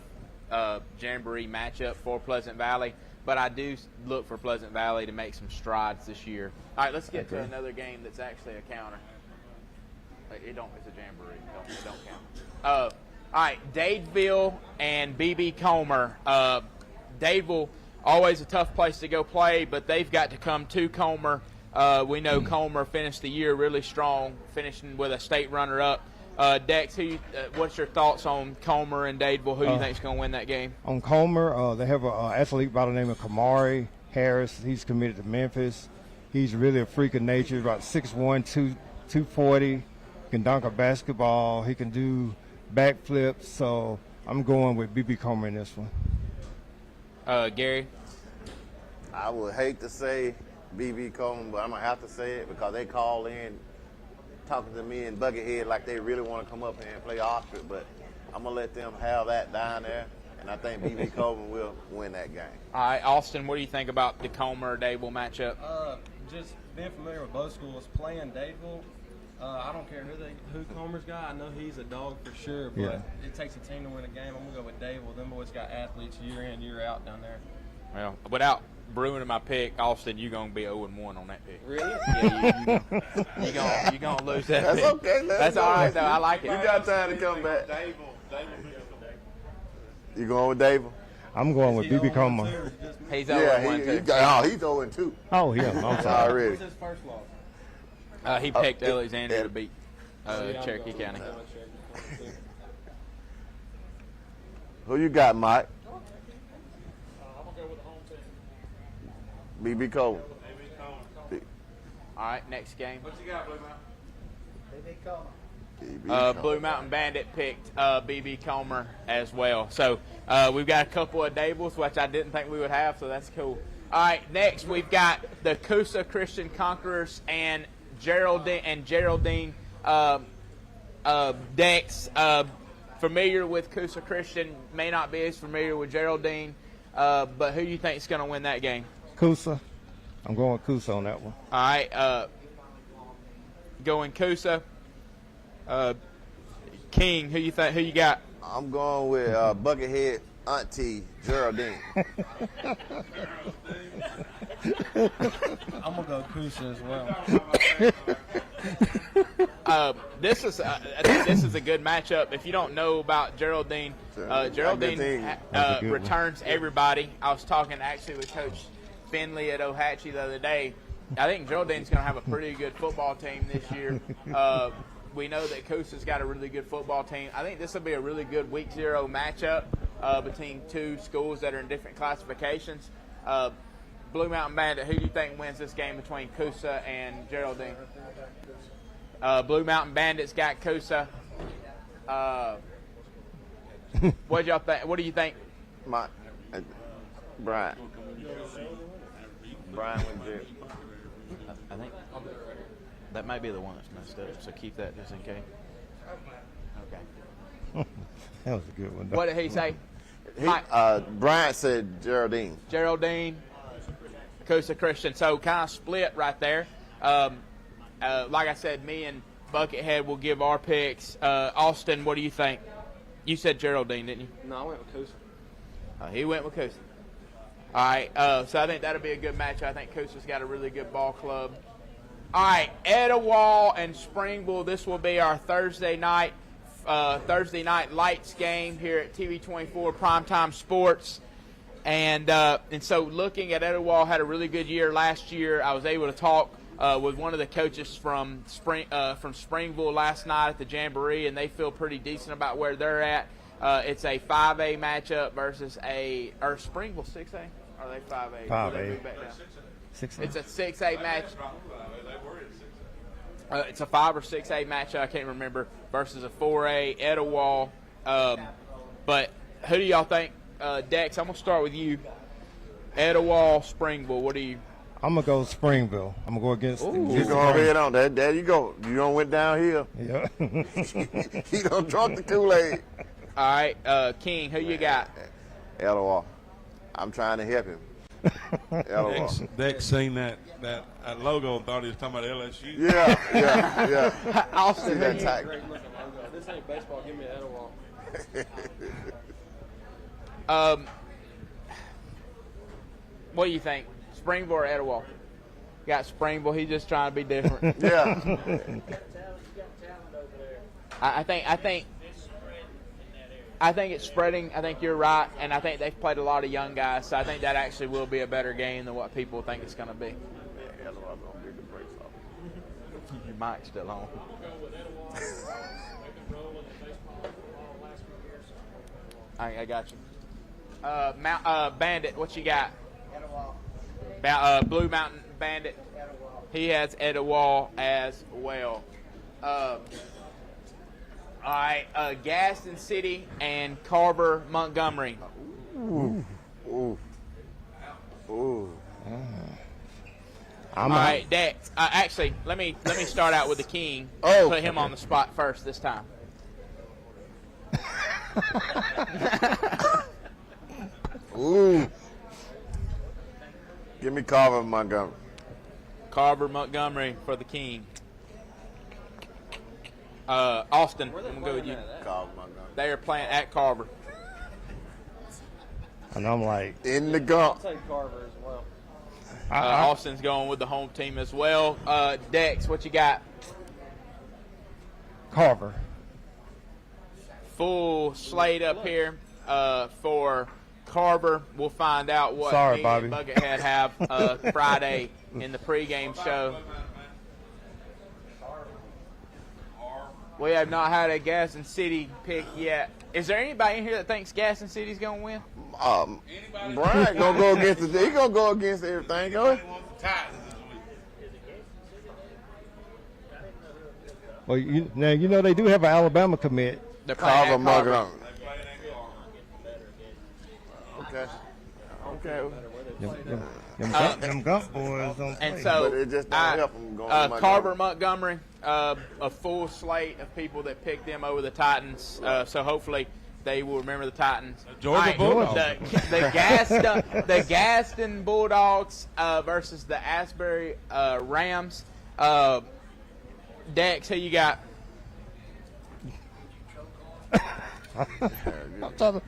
jamboree matchup for Pleasant Valley, but I do look for Pleasant Valley to make some strides this year. All right, let's get to another game that's actually a counter. It's a jamboree. It don't count. All right, Dadeville and BB Comer. Dadeville, always a tough place to go play, but they've got to come to Comer. We know Comer finished the year really strong, finishing with a state runner-up. Dex, what's your thoughts on Comer and Dadeville? Who do you think is going to win that game? On Comer, they have an athlete by the name of Kamari Harris. He's committed to Memphis. He's really a freak of nature, about 6'1", 240. He can dunk a basketball. He can do backflips. So I'm going with BB Comer in this one. Gary. I would hate to say BB Coleman, but I'm gonna have to say it because they call in talking to me in Buckethead like they really want to come up here and play Oxford, but I'm gonna let them have that down there, and I think BB Coleman will win that game. All right, Austin, what do you think about the Comer-Dadeville matchup? Just being familiar with both schools, playing Dadeville, I don't care who Comer's got. I know he's a dog for sure, but Yeah. it takes a team to win a game. I'm going to go with Dadeville. Them boys got athletes year in, year out down there. Well, without ruining my pick, Austin, you're going to be 0-1 on that pick. Really? Yeah, you're going to lose that That's pick. okay. That's all right, though. I like it. You got time to come back. You going with Dave? I'm going with BB Comer. He's Yeah, 0-1 too. he's 0-2 Oh, yeah. I'm sorry. already. What's his first loss? He picked Alexandria to beat Cherokee County. Who you got, Mike? BB Cole. All right, next game. What you got, Blue Mountain? Blue Mountain Bandit picked BB Comer as well. So we've got a couple of Dables, which I didn't think we would have, so that's cool. All right, next we've got the Coosa Christian Conquerors and Geraldine Dex. Familiar with Coosa Christian, may not be as familiar with Geraldine, but who do you think is going to win that game? Coosa. I'm going with Coosa on that one. All right, going Coosa. King, who you got? I'm going with Buckethead Auntie Geraldine. I'm going to go Coosa as well. This is I think this is a good matchup. If you don't know about Geraldine, Geraldine That's a good one. returns everybody. I was talking actually with Coach Finley at Ohatchee the other day. I think Geraldine's going to have a pretty good football team this year. We know that Coosa's got a really good football team. I think this will be a really good Week 0 matchup between two schools that are in different classifications. Blue Mountain Bandit, who do you think wins this game between Coosa and Geraldine? Blue Mountain Bandits got Coosa. What y'all think? What do you think? Brian went there. I think that might be the one that's messed up. So keep that just in case. Okay. That was a good one. What did he say? Brian said Geraldine. Geraldine, Coosa Christian. So kind of split right there. Like I said, me and Buckethead will give our picks. Austin, what do you think? You said Geraldine, didn't you? No, I went with Coosa. He went with Coosa. All right, so I think that'll be a good match. I think Coosa's got a really good ball club. All right, Etowah and Springville. This will be our Thursday night lights game here at TV24 Primetime Sports. And so looking at Etowah, had a really good year last year. I was able to talk with one of the coaches from Springville last night at the Jamboree, and they feel pretty decent about where they're at. It's a 5A matchup versus Springville 6A. Are they 5A? 5A. 6A. It's a 6A match. It's a 5 or 6A matchup. I can't remember versus a 4A Etowah. But who do y'all think? Dex, I'm gonna start with you. Etowah, Springville. What do you? I'm gonna go Springville. I'm gonna go against. You go ahead on that. There you go. You don't went downhill. Yeah. He don't drunk the Kool-Aid. All right, King. Who you got? Etowah. I'm trying to help him. Etowah. Dex seen that logo and thought he was talking about LSU. Yeah. Austin. See that tag. Great looking logo. If this ain't baseball, give me Etowah. What do you think? Springville or Etowah? Got Springville. He's just trying to be different. Yeah. I think it's spreading. I think you're right, and I think they've played a lot of young guys, so I think that actually will be a better game than what people think it's going to be. Etowah gonna beat the brakes off. Your mic's still on. I got you. Bandit, what you got? Blue Mountain Bandit. He has Etowah as well. All right, Gaston City and Carver Montgomery. Ooh. All right, Dex. Actually, let me start out with the King. Oh. Put him on the spot first this time. Ooh. Give me Carver Montgomery. Carver Montgomery for the King. Austin, I'm gonna go with you. Carver Montgomery. They are playing at Carver. And I'm like, In the I'll gump. take Carver as well. Austin's going with the home team as well. Dex, what you got? Carver. Full slate up here for Carver. We'll find out what Sorry, me Bobby. and Buckethead have Friday in the pregame show. We have not had a Gaston City pick yet. Is there anybody in here that thinks Gaston City's going to win? Brian gonna go against it. He gonna go against everything. Go ahead. Well, you know they do have an Alabama commit. They're playing Carver at Carver. Montgomery. Okay. Them Gump boys don't And play. so, But it just don't help 'em going to Montgomery. Carver Montgomery, a full slate of people that picked them over the Titans. So hopefully they will remember the Titans. Georgia Bulldogs. The Gaston Bulldogs versus the Asbury Rams. Dex, who you got? I'm talking,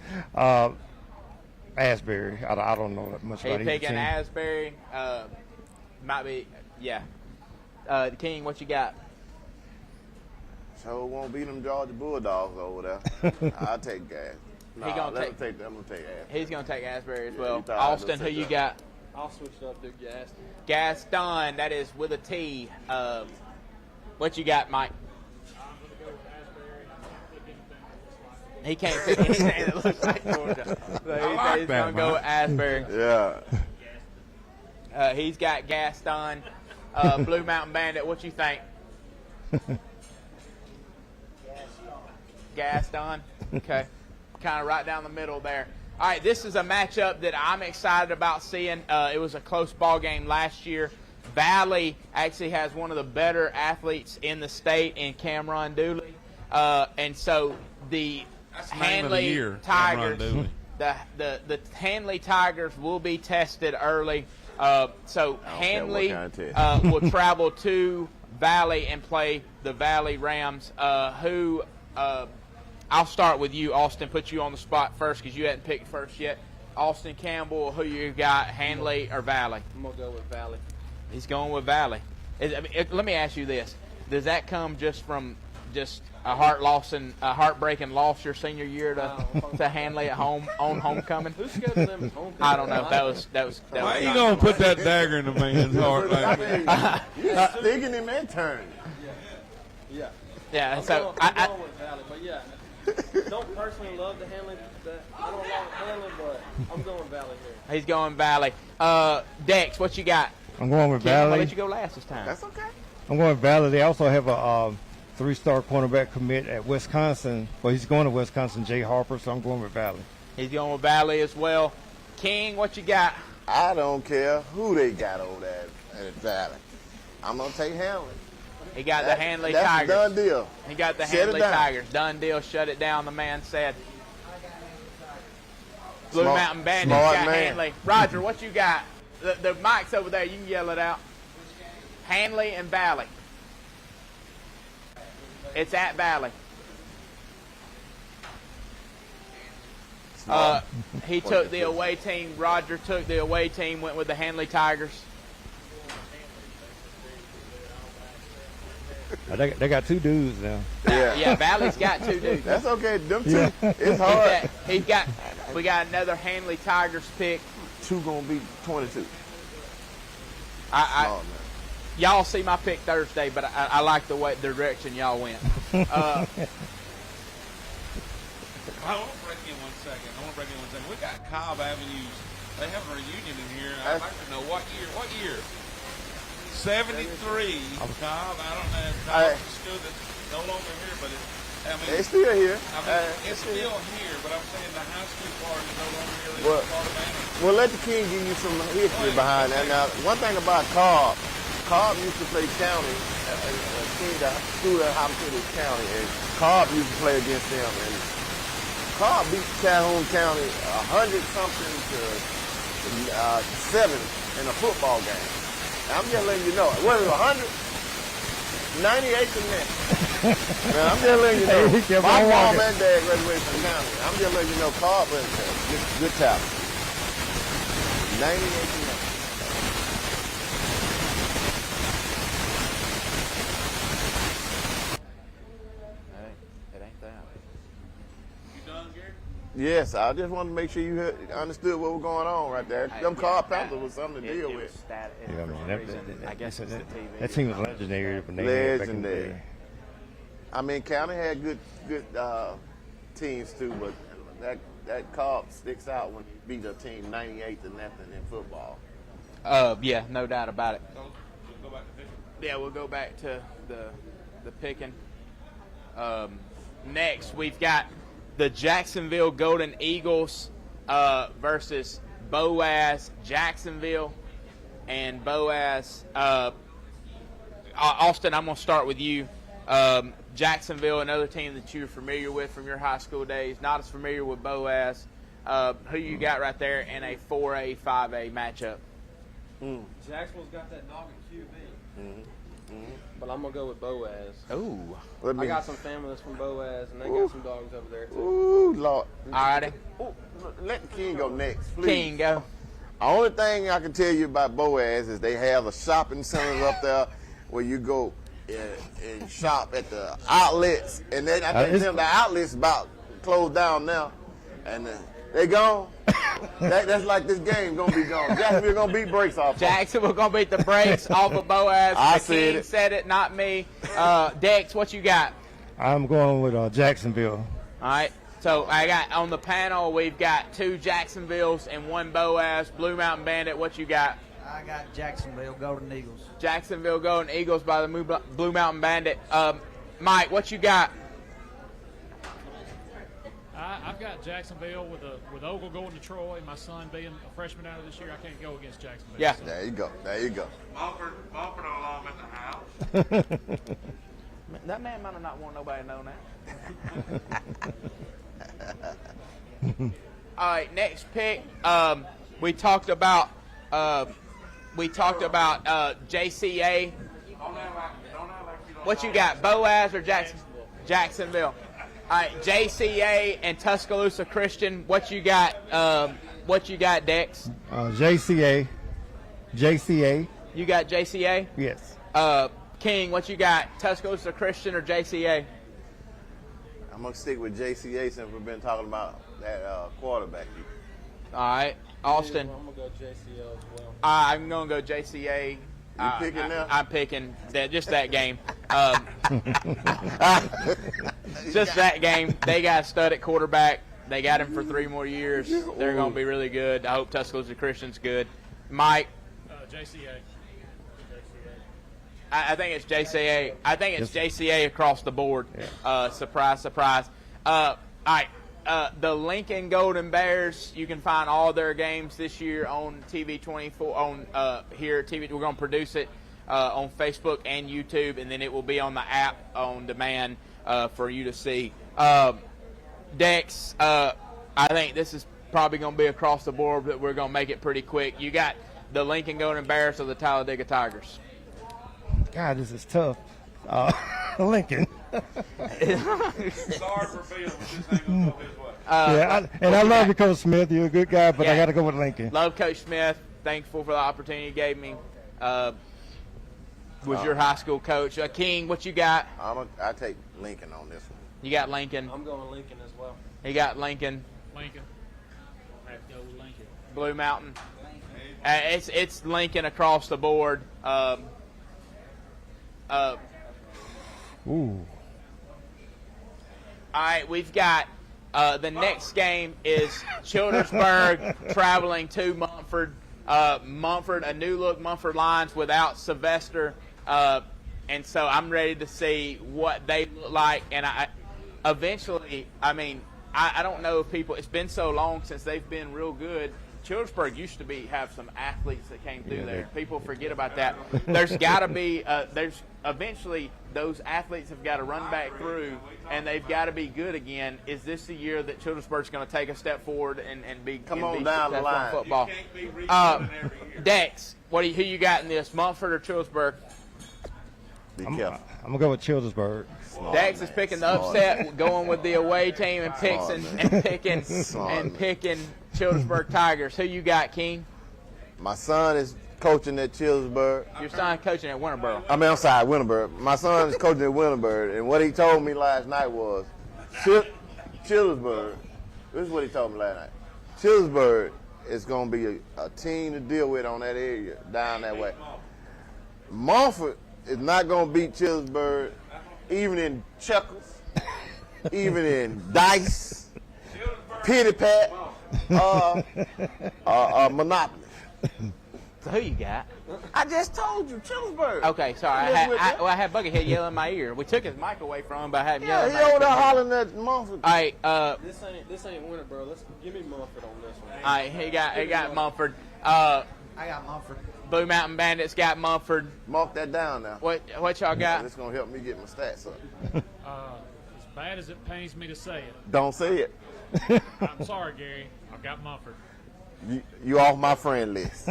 Asbury. I don't know that much He about either picking team. Asbury. Might be, yeah. The King, what you got? So won't beat them Georgia Bulldogs over there. I'll take gas. He gonna let take- him take. I'm gonna take ass. He's going to take Asbury as Yeah, well. he thought Austin, I'd who take you that. got? I'll switch it up to Gaston. Gaston, that is with a T. What you got, Mike? He can't pick anything that looks like Georgia. So like he's that, going to go with Asbury. Yeah. He's got Gaston. Blue Mountain Bandit, what you think? Gaston. Okay. Kind of right down the middle there. All right, this is a matchup that I'm excited about seeing. It was a close ball game last year. Valley actually has one of the better athletes in the state in Cameron Dooley. And so the That's the name of the Hanley year, Tigers, Cameron the Hanley Tigers will be tested early. So Hanley what kind of test. will travel to Valley and play the Valley Rams, who I'll start with you, Austin, put you on the spot first because you hadn't picked first yet. Austin Campbell, who you got, Hanley or Valley? I'm going to go with Valley. He's going with Valley. Let me ask you this. Does that come just from just a heartbreaking loss your senior year to Hanley at home on homecoming? Who scheduled them at home? I don't know. That was Why you not- gonna put that dagger in the man's heart like that? You're sticking him and turning. Yeah. Yeah, I'm so going with Valley, but yeah. Don't personally love the Hanley. I don't love Hanley, but I'm going Valley here. he's going Valley. Dex, what you got? I'm going with Ken, I'm gonna Valley. let you go last this time. That's okay. I'm going with Valley. They also have a three-star cornerback commit at Wisconsin. Well, he's going to Wisconsin, Jay Harper, so I'm going with Valley. He's going with Valley as well. King, what you got? I don't care who they got over there at Valley. I'm gonna take Hanley. He got the Hanley That's Tigers. a done deal. He got the Shut it Hanley down. Tigers. Done deal. Shut it down. The man said. Blue Smart- Mountain Bandits smart got man. Hanley. Roger, what you got? The mic's over there. You can yell it out. Hanley and Valley. It's at Valley. He took the away team. Roger took the away team. Went with the Hanley Tigers. They got two dudes now. Yeah, Valley's got two dudes. That's okay. Them two, it's hard. We got another Hanley Tigers pick. Two gonna be 22. I Oh, man. y'all see my pick Thursday, but I like the direction y'all went. I want to break in 1 second. We got Cobb Avenues. They have a reunion in here. I'd like to know what year. 73. Cobb. I don't know. Cobb is still no longer here, but I mean, They still here. I mean, it's still here, but I'm saying the high school part is no longer here. Well- It's part of Anna. Well, let the King give you some history behind that. Now, one thing about Cobb used to play county, King, the school at Hopkins County, and Cobb used to play against them. And Cobb beat Calhoun County 100-something to 7 in a football game. Now, I'm just letting you know. What is it, 100? 98 to net. Man, I'm just letting you know. Hey, he kept My on mom walking. and dad graduated from county. I'm just letting you know Cobb is good talent. 98 to net. It ain't that. You done, Gary? Yes, I just wanted to make sure you understood what was going on right there. Them Cobb Panthers was something to deal with. Yeah, man, I guess it's the TV. that team was legendary. When they had back in the Legendary. day. I mean, County had good teams too, but that Cobb sticks out when you beat a team 98 to nothing in football. Yeah, no doubt about it. So we'll go back to picking. Yeah, we'll go back to the picking. Next, we've got the Jacksonville Golden Eagles versus Boaz Jacksonville. And Boaz, Austin, I'm going to start with you. Jacksonville, another team that you're familiar with from your high school days, not as familiar with Boaz. Who you got right there in a 4A, 5A matchup? Jacksonville's got that dog at QB. But I'm going to go with Boaz. Ooh. I got some family that's from Boaz, and they got some dogs over there, too. Ooh, Lord. All righty. Ooh, let the King go next, please. King, go. The only thing I can tell you about Boaz is they have a shopping center up there where you go and shop at the outlets. And then I think the outlets about closed down now. And they gone. That's like this game going to be gone. Jacksonville going to beat breaks off. Jacksonville going to beat the brakes off of Boaz. I The said King it. said it, not me. Dex, what you got? I'm going with Jacksonville. All right. So I got on the panel, we've got 2 Jacksonvilles and 1 Boaz. Blue Mountain Bandit, what you got? I got Jacksonville Golden Eagles. Jacksonville Golden Eagles by the Blue Mountain Bandit. Mike, what you got? I've got Jacksonville with Ogle going to Troy. My son being a freshman out of this year, I can't go against Jacksonville. Yeah. So, There you go. There you go. Bumper along at the house. That man might have not want nobody to know that. All right, next pick. We talked about JCA. What you got, Boaz or Jacksonville? All right, JCA and Tuscaloosa Christian. What you got? What you got, Dex? JCA. You got JCA? Yes. King, what you got? Tuscaloosa Christian or JCA? I'm going to stick with JCA since we've been talking about that quarterback. All right, Austin. I'm going to go JCL as well. I'm going to go JCA. You picking now? I'm picking just that game. Just that game. They got stud at quarterback. They got him for 3 more years. They're going to be really good. I hope Tuscaloosa Christian's good. Mike, JCA. I think it's JCA. I think it's JCA across the board. Surprise, surprise. All right. The Lincoln Golden Bears, you can find all their games this year on TV 24 on here at TV. We're going to produce it on Facebook and YouTube, and then it will be on the app on demand for you to see. Dex, I think this is probably going to be across the board, but we're going to make it pretty quick. You got the Lincoln Golden Bears or the Talladega Tigers? God, this is tough. Lincoln. Sorry for Bill, but this ain't gonna go his way. I love you, Coach Smith. You're a good guy, but I got to go with Lincoln. Love Coach Smith. Thankful for the opportunity he gave me. Was your high school coach. King, what you got? I take Lincoln on this one. You got Lincoln. I'm going Lincoln as well. He got Lincoln. Lincoln. I have to go with Lincoln. Blue Mountain. It's Lincoln across the board. Ooh. All right, we've got the next game is Childersburg traveling to Mumford. Mumford, a new look Mumford Lions without Sylvester. And so I'm ready to see what they look like. And eventually, I mean, I don't know if people. It's been so long since they've been real good. Childersburg used to have some athletes that came through there. People forget about that. There's got to be there's eventually those athletes have got to run back through, and they've got to be good again. Is this the year that Childersburg's going to take a step forward and be Come and on be down the successful in line. football? You can't be rebuilding every year. Dex, who you got in this? Mumford or Childersburg? Be I'm careful. gonna go with Childersburg. Dex is picking the upset, going with the away team, and picking Childersburg Tigers. Who you got, King? My son is coaching at Childersburg. Your son coaching at Winterboro. I'm sorry, Winterburg. My son is coaching at Winterburg, and what he told me last night was, Childersburg. This is what he told me last night. Childersburg is going to be a team to deal with on that area down that way. Montford is not going to beat Childersburg, even in checkers, even in dice, pity pat, Monopoly. So who you got? I just told you, Childersburg. Okay, sorry. I had Buckethead yelling in my ear. We took his mic away from him, but I had him Yeah, yelling he in my ear. over there hollering at Montford. All right, This ain't Winterboro. Give me Mumford on this one. all right, he got Mumford. I got Mumford. Blue Mountain Bandits got Mumford. Mark that down now. What y'all got? It's going to help me get my stats up. As bad as it pains me to say it, Don't say it. I'm sorry, Gary. I've got Mumford. You off my friend list.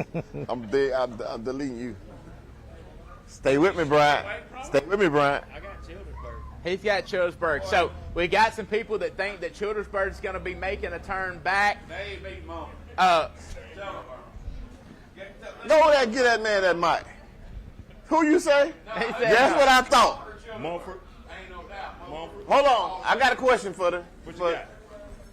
I'm deleting you. Stay with me, Brian. Stay with me, Brian. I got Childersburg. He's got Childersburg. So we got some people that think that Childersburg is going to be making a turn back. They beat Mumford. Uh, Go there and get that man that mic. Who you say? That's what I thought. Mumford. Ain't no doubt. Mumford. Hold on. I got a question for them. What you got?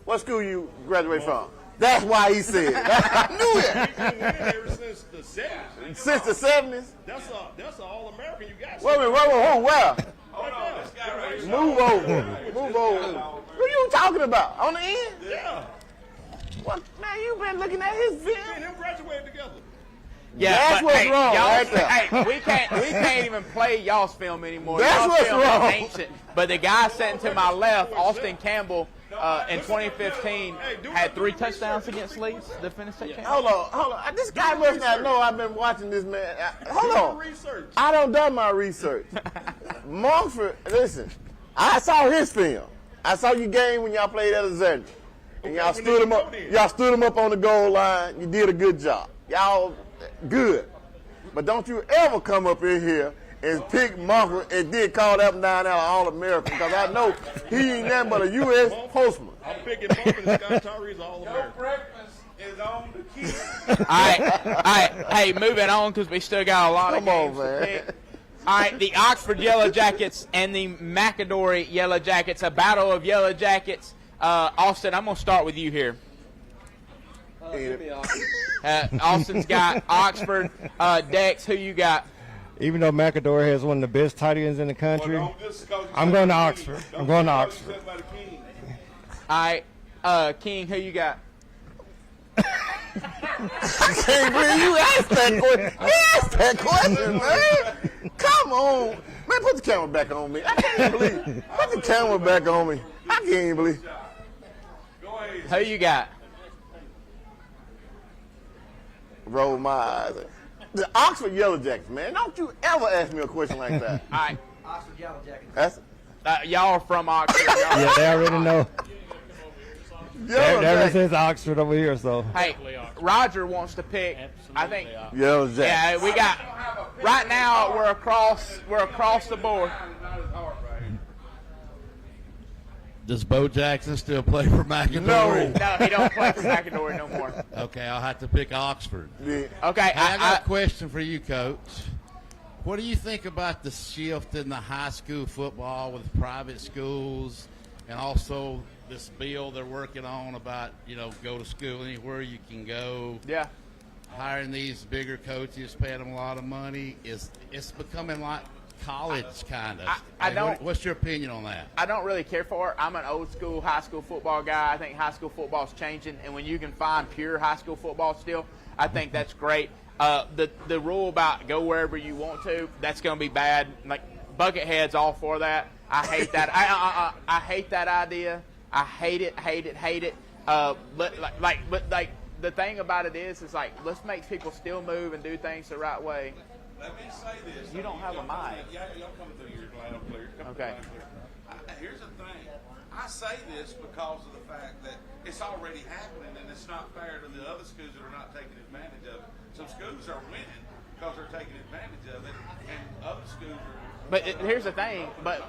What school you graduate from? That's why he said it. I knew it. He's been winning ever since the 70s. Since the 70s? That's an All-American you got. Wait a minute, where? Hold on. This guy right here. Move over. Move over. Who you talking about? On the end? Yeah. What? Man, you been looking at his Me video. and him graduated together. yeah, That's but, what's hey, wrong y'all, right there. hey, we can't even play y'all's film anymore. That's y'all's what's film is wrong. ancient. But the guy sitting to my left, Austin Campbell, in 2015, had 3 touchdowns against Leeds to finish that game. Hold on. This guy must not know I've been watching this man. Hold on. Research. I done my research. Montford, listen, I saw his film. I saw your game when y'all played Alexandria. And y'all stood him up. Y'all stood him up on the goal line. You did a good job. Y'all good. But don't you ever come up in here and pick Montford and then call that down there All-American, because I know he ain't nothing but a U.S. postman. I'm picking Mumford and Scott Tyree's Your All-American. breakfast is on the key. All right. Hey, moving on because we still got a lot Come of games on, to man. pick. All right, the Oxford Yellow Jackets and the McAdory Yellow Jackets, a battle of Yellow Jackets. Austin, I'm going to start with you here. Give me Oxford. Austin's got Oxford. Dex, who you got? Even though McAdory has one of the best tight ends in the country, I'm going to Oxford. I'm going to Oxford. All right, King, who you got? I can't believe you asked that question. You asked that question, man. Come on. Man, put the camera back on me. I can't believe. Put the camera back on me. I can't believe. Who you got? Roll my eyes. The Oxford Yellow Jackets, man. Don't you ever ask me a question like that. All right, Oxford Yellow Jackets. That's y'all are from Oxford. Y'all- Yeah, they already know. Yellow There Jackets. says Oxford over here, so. Hey, Roger wants to pick. I think. Yellow Jackets. Yeah, we got. Right now, we're across the board. Does Bo Jackson still play for McAdory? No. No, he don't play for McAdory no more. Okay, I'll have to pick Oxford. Yeah. Okay, I got a question for you, Coach. What do you think about the shift in the high school football with private schools, and also this bill they're working on about, go to school anywhere you can go? Yeah. Hiring these bigger coaches, paying them a lot of money, it's becoming like college kind of. I don't. What's your opinion on that? I don't really care for it. I'm an old school high school football guy. I think high school football is changing, and when you can find pure high school football still, I think that's great. The rule about go wherever you want to, that's going to be bad. Like Buckethead's all for that. I hate that. I hate that idea. I hate it. But the thing about it is like, let's make people still move and do things the right way. Let me say this. You don't have a mic. Yeah, y'all coming through your loud and clear. Okay. Here's the thing. I say this because of the fact that it's already happening, and it's not fair to the other schools that are not taking advantage of it. Some schools are winning because they're taking advantage of it, and other schools are. But here's the thing. But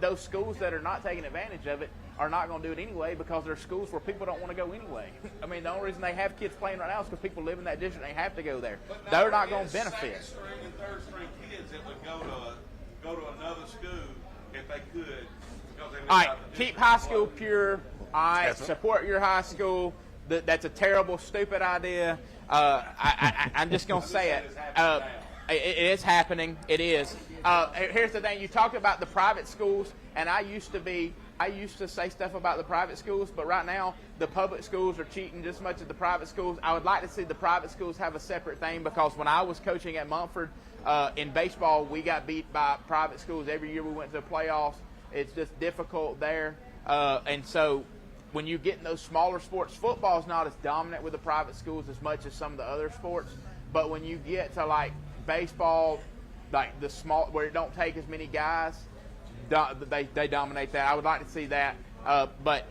those schools that are not taking advantage of it are not going to do it anyway because they're schools where people don't want to go anyway. I mean, the only reason they have kids playing right now is because people live in that district and they have to go there. They're not going to benefit. Second string and third string kids that would go to another school if they could. Because they live All right, out the keep district. hie school pure. All right, support your high school. That's a terrible, stupid idea. I'm just going to say it. It is happening. It is. Here's the thing. You talk about the private schools, and I used to say stuff about the private schools, but right now the public schools are cheating just as much as the private schools. I would like to see the private schools have a separate thing because when I was coaching at Mumford in baseball, we got beat by private schools every year we went to the playoffs. It's just difficult there. And so when you get in those smaller sports, football is not as dominant with the private schools as much as some of the other sports. But when you get to like baseball, like the small, where it don't take as many guys, they dominate that. I would like to see that. But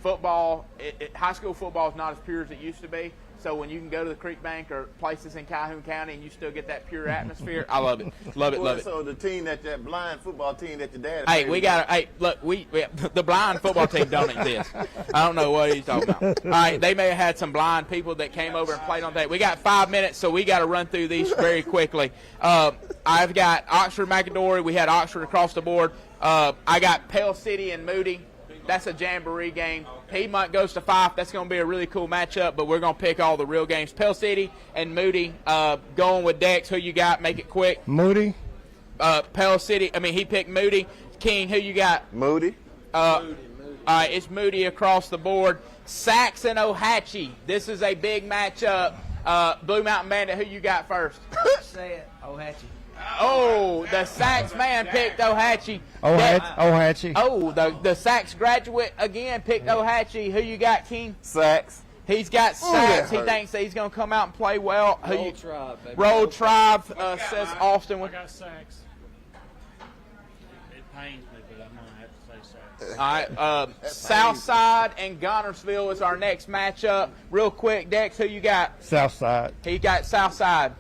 football, high school football is not as pure as it used to be. So when you can go to the Creek Bank or places in Calhoun County and you still get that pure atmosphere, I love it. Love it. So the team that blind football team that your dad. Hey, we got. Hey, look, the blind football team don't exist. I don't know what he's talking about. All right, they may have had some blind people that came over and played on that. We got 5 minutes, so we got to run through these very quickly. I've got Oxford McAdory. We had Oxford across the board. I got Pell City and Moody. That's a jamboree game. Piedmont goes to Fife. That's going to be a really cool matchup, but we're going to pick all the real games. Pell City and Moody. Going with Dex. Who you got? Make it quick. Moody. Pell City. I mean, he picked Moody. King, who you got? Moody. Moody. It's Moody across the board. Saxon Ohatchee. This is a big matchup. Blue Mountain Bandit, who you got first? Say it, Ohatchee. Oh, the Sax man picked Ohatchee. Ohatchee. Oh, the Sax graduate again picked Ohatchee. Who you got, King? Sax. He's got Sax. He hurt. thinks that he's going to come out and play well. Roll Tribe, baby. Roll Tribe says Austin. I got Sax. It pains me, but I'm going to have to say Sax. All right, Southside and Gunnersville is our next matchup. Real quick, Dex, who you got? Southside. He got Southside.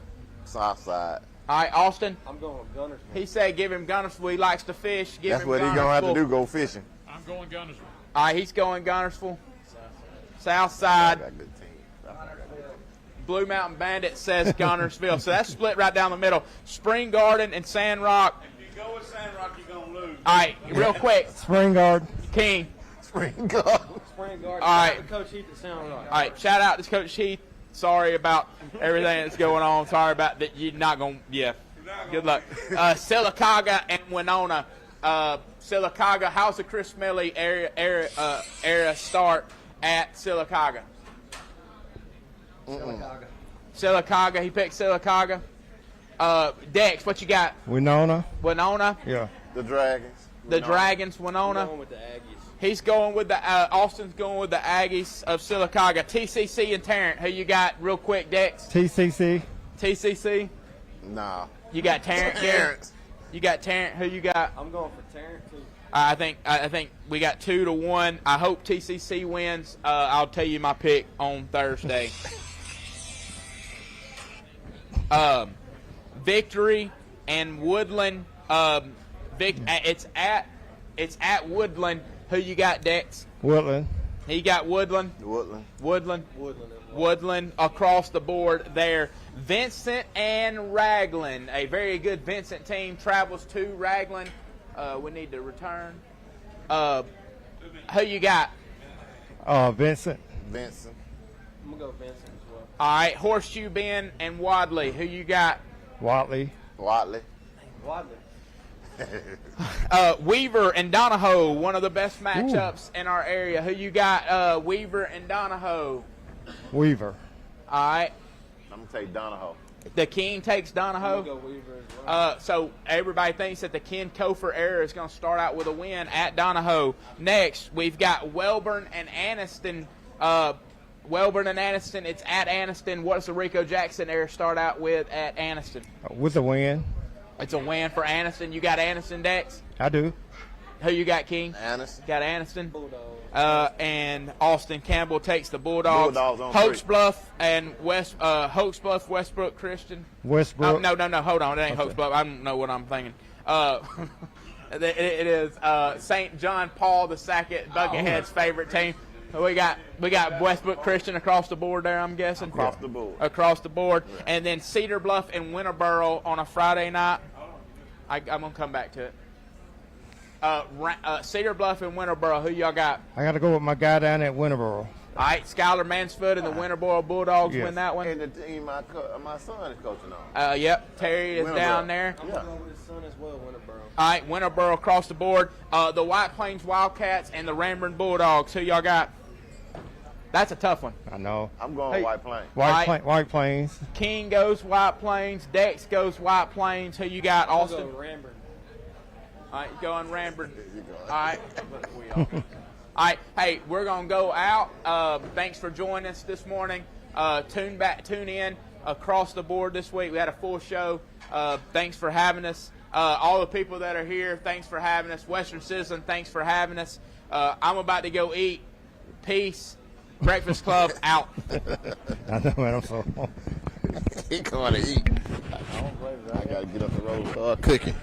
Southside. All right, Austin. I'm going with Gunnersville. He said give him Gunnersville. He likes to fish. Give That's him what he's gonna have to do. Go fishing. I'm going Gunnersville. All right, he's going Gunnersville. Southside. Got a good team. Blue Mountain Bandit says Gunnersville. So that's split right down the middle. Spring Garden and Sandrock. If you go with Sandrock, you're going to lose. All right, real quick. Spring Guard. King. Spring Guard. Spring Garden. All right. Coach Heath at Sound Rock. All right, shout out to Coach Heath. Sorry about everything that's going on. Sorry about that. You're not going to, yeah. Good luck. Sylacauga and Winona. Sylacauga, how's the Chris Smiley era start at Sylacauga? Sylacauga. He picked Sylacauga. Dex, what you got? Winona. Winona. Yeah. The Dragons. The Dragons, I'm Winona. going with the Aggies. He's going with the Austin's going with the Aggies of Sylacauga. TCC and Tarrant. Who you got? Real quick, Dex. TCC. TCC. Nah. You got Tarrant. Terrence. You got Tarrant. Who you got? I'm going for Tarrant too. I think we got 2-1. I hope TCC wins. I'll tell you my pick on Thursday. Victory and Woodland. It's at Woodland. Who you got, Dex? Woodland. He got Woodland. Woodland across the board there. Vincent and Raglan. A very good Vincent team travels to Raglan. We need to return. Who you got? Vincent. I'm going to go with Vincent as well. All right, Horseshoe Bend and Wadley. Who you got? Watley. Wadley. Weaver and Donahoe, one of the best matchups in our area. Who you got? Weaver and Donahoe. Weaver. All right. I'm going to take Donahoe. The King takes Donahoe. I'm gonna go Weaver as well. So everybody thinks that the Ken Kofor era is going to start out with a win at Donahoe. Next, we've got Welborn and Anniston. Welborn and Anniston, it's at Anniston. What does the Rico Jackson era start out with at Anniston? With a win, It's a win for Anniston. You got Anniston, Dex? I do. Who you got, King? Anderson. Got Anniston. Bulldogs. And Austin Campbell takes the Bulldogs. Bulldogs on Hoax three. Bluff and Hoax Bluff, Westbrook Christian. Westbrook. Oh, no. Hold on. It ain't Hoax Bluff. I don't know what I'm thinking. It is St. John Paul II, Buckethead's favorite team. We got Westbrook Christian across the board there, I'm guessing. Across the board. Across the board. And then Cedar Bluff and Winterboro on a Friday night. I'm going to come back to it. Cedar Bluff and Winterboro, who y'all got? I got to go with my guy down at Winterboro. All right, Skylar Mansfield and the Winterboro Bulldogs Yes. win that one. And the team my son is coaching on. Yep, Terry is Winterboro. down there. I'm gonna go with his son as well, Winterboro. All right, Winterboro across the board. The White Plains Wildcats and the Ranburne Bulldogs. Who y'all got? That's a tough one. I know. I'm going Hey. White Plains. White Plains. King goes White Plains. Dex goes White Plains. Who you got, I'm Austin? gonna go Ranburne. All right, going Ranburne. All right. All right. Hey, we're gonna go out. Thanks for joining us this morning. Tune in across the board this week. We had a full show. Thanks for having us. All the people that are here, thanks for having us. Western Citizen, thanks for having us. I'm about to go eat. Peace. Breakfast Club out. I know, man. I'm so. He going to eat. I got to get up the road, start cooking.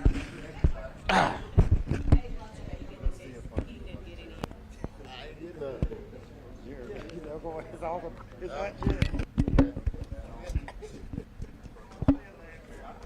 It's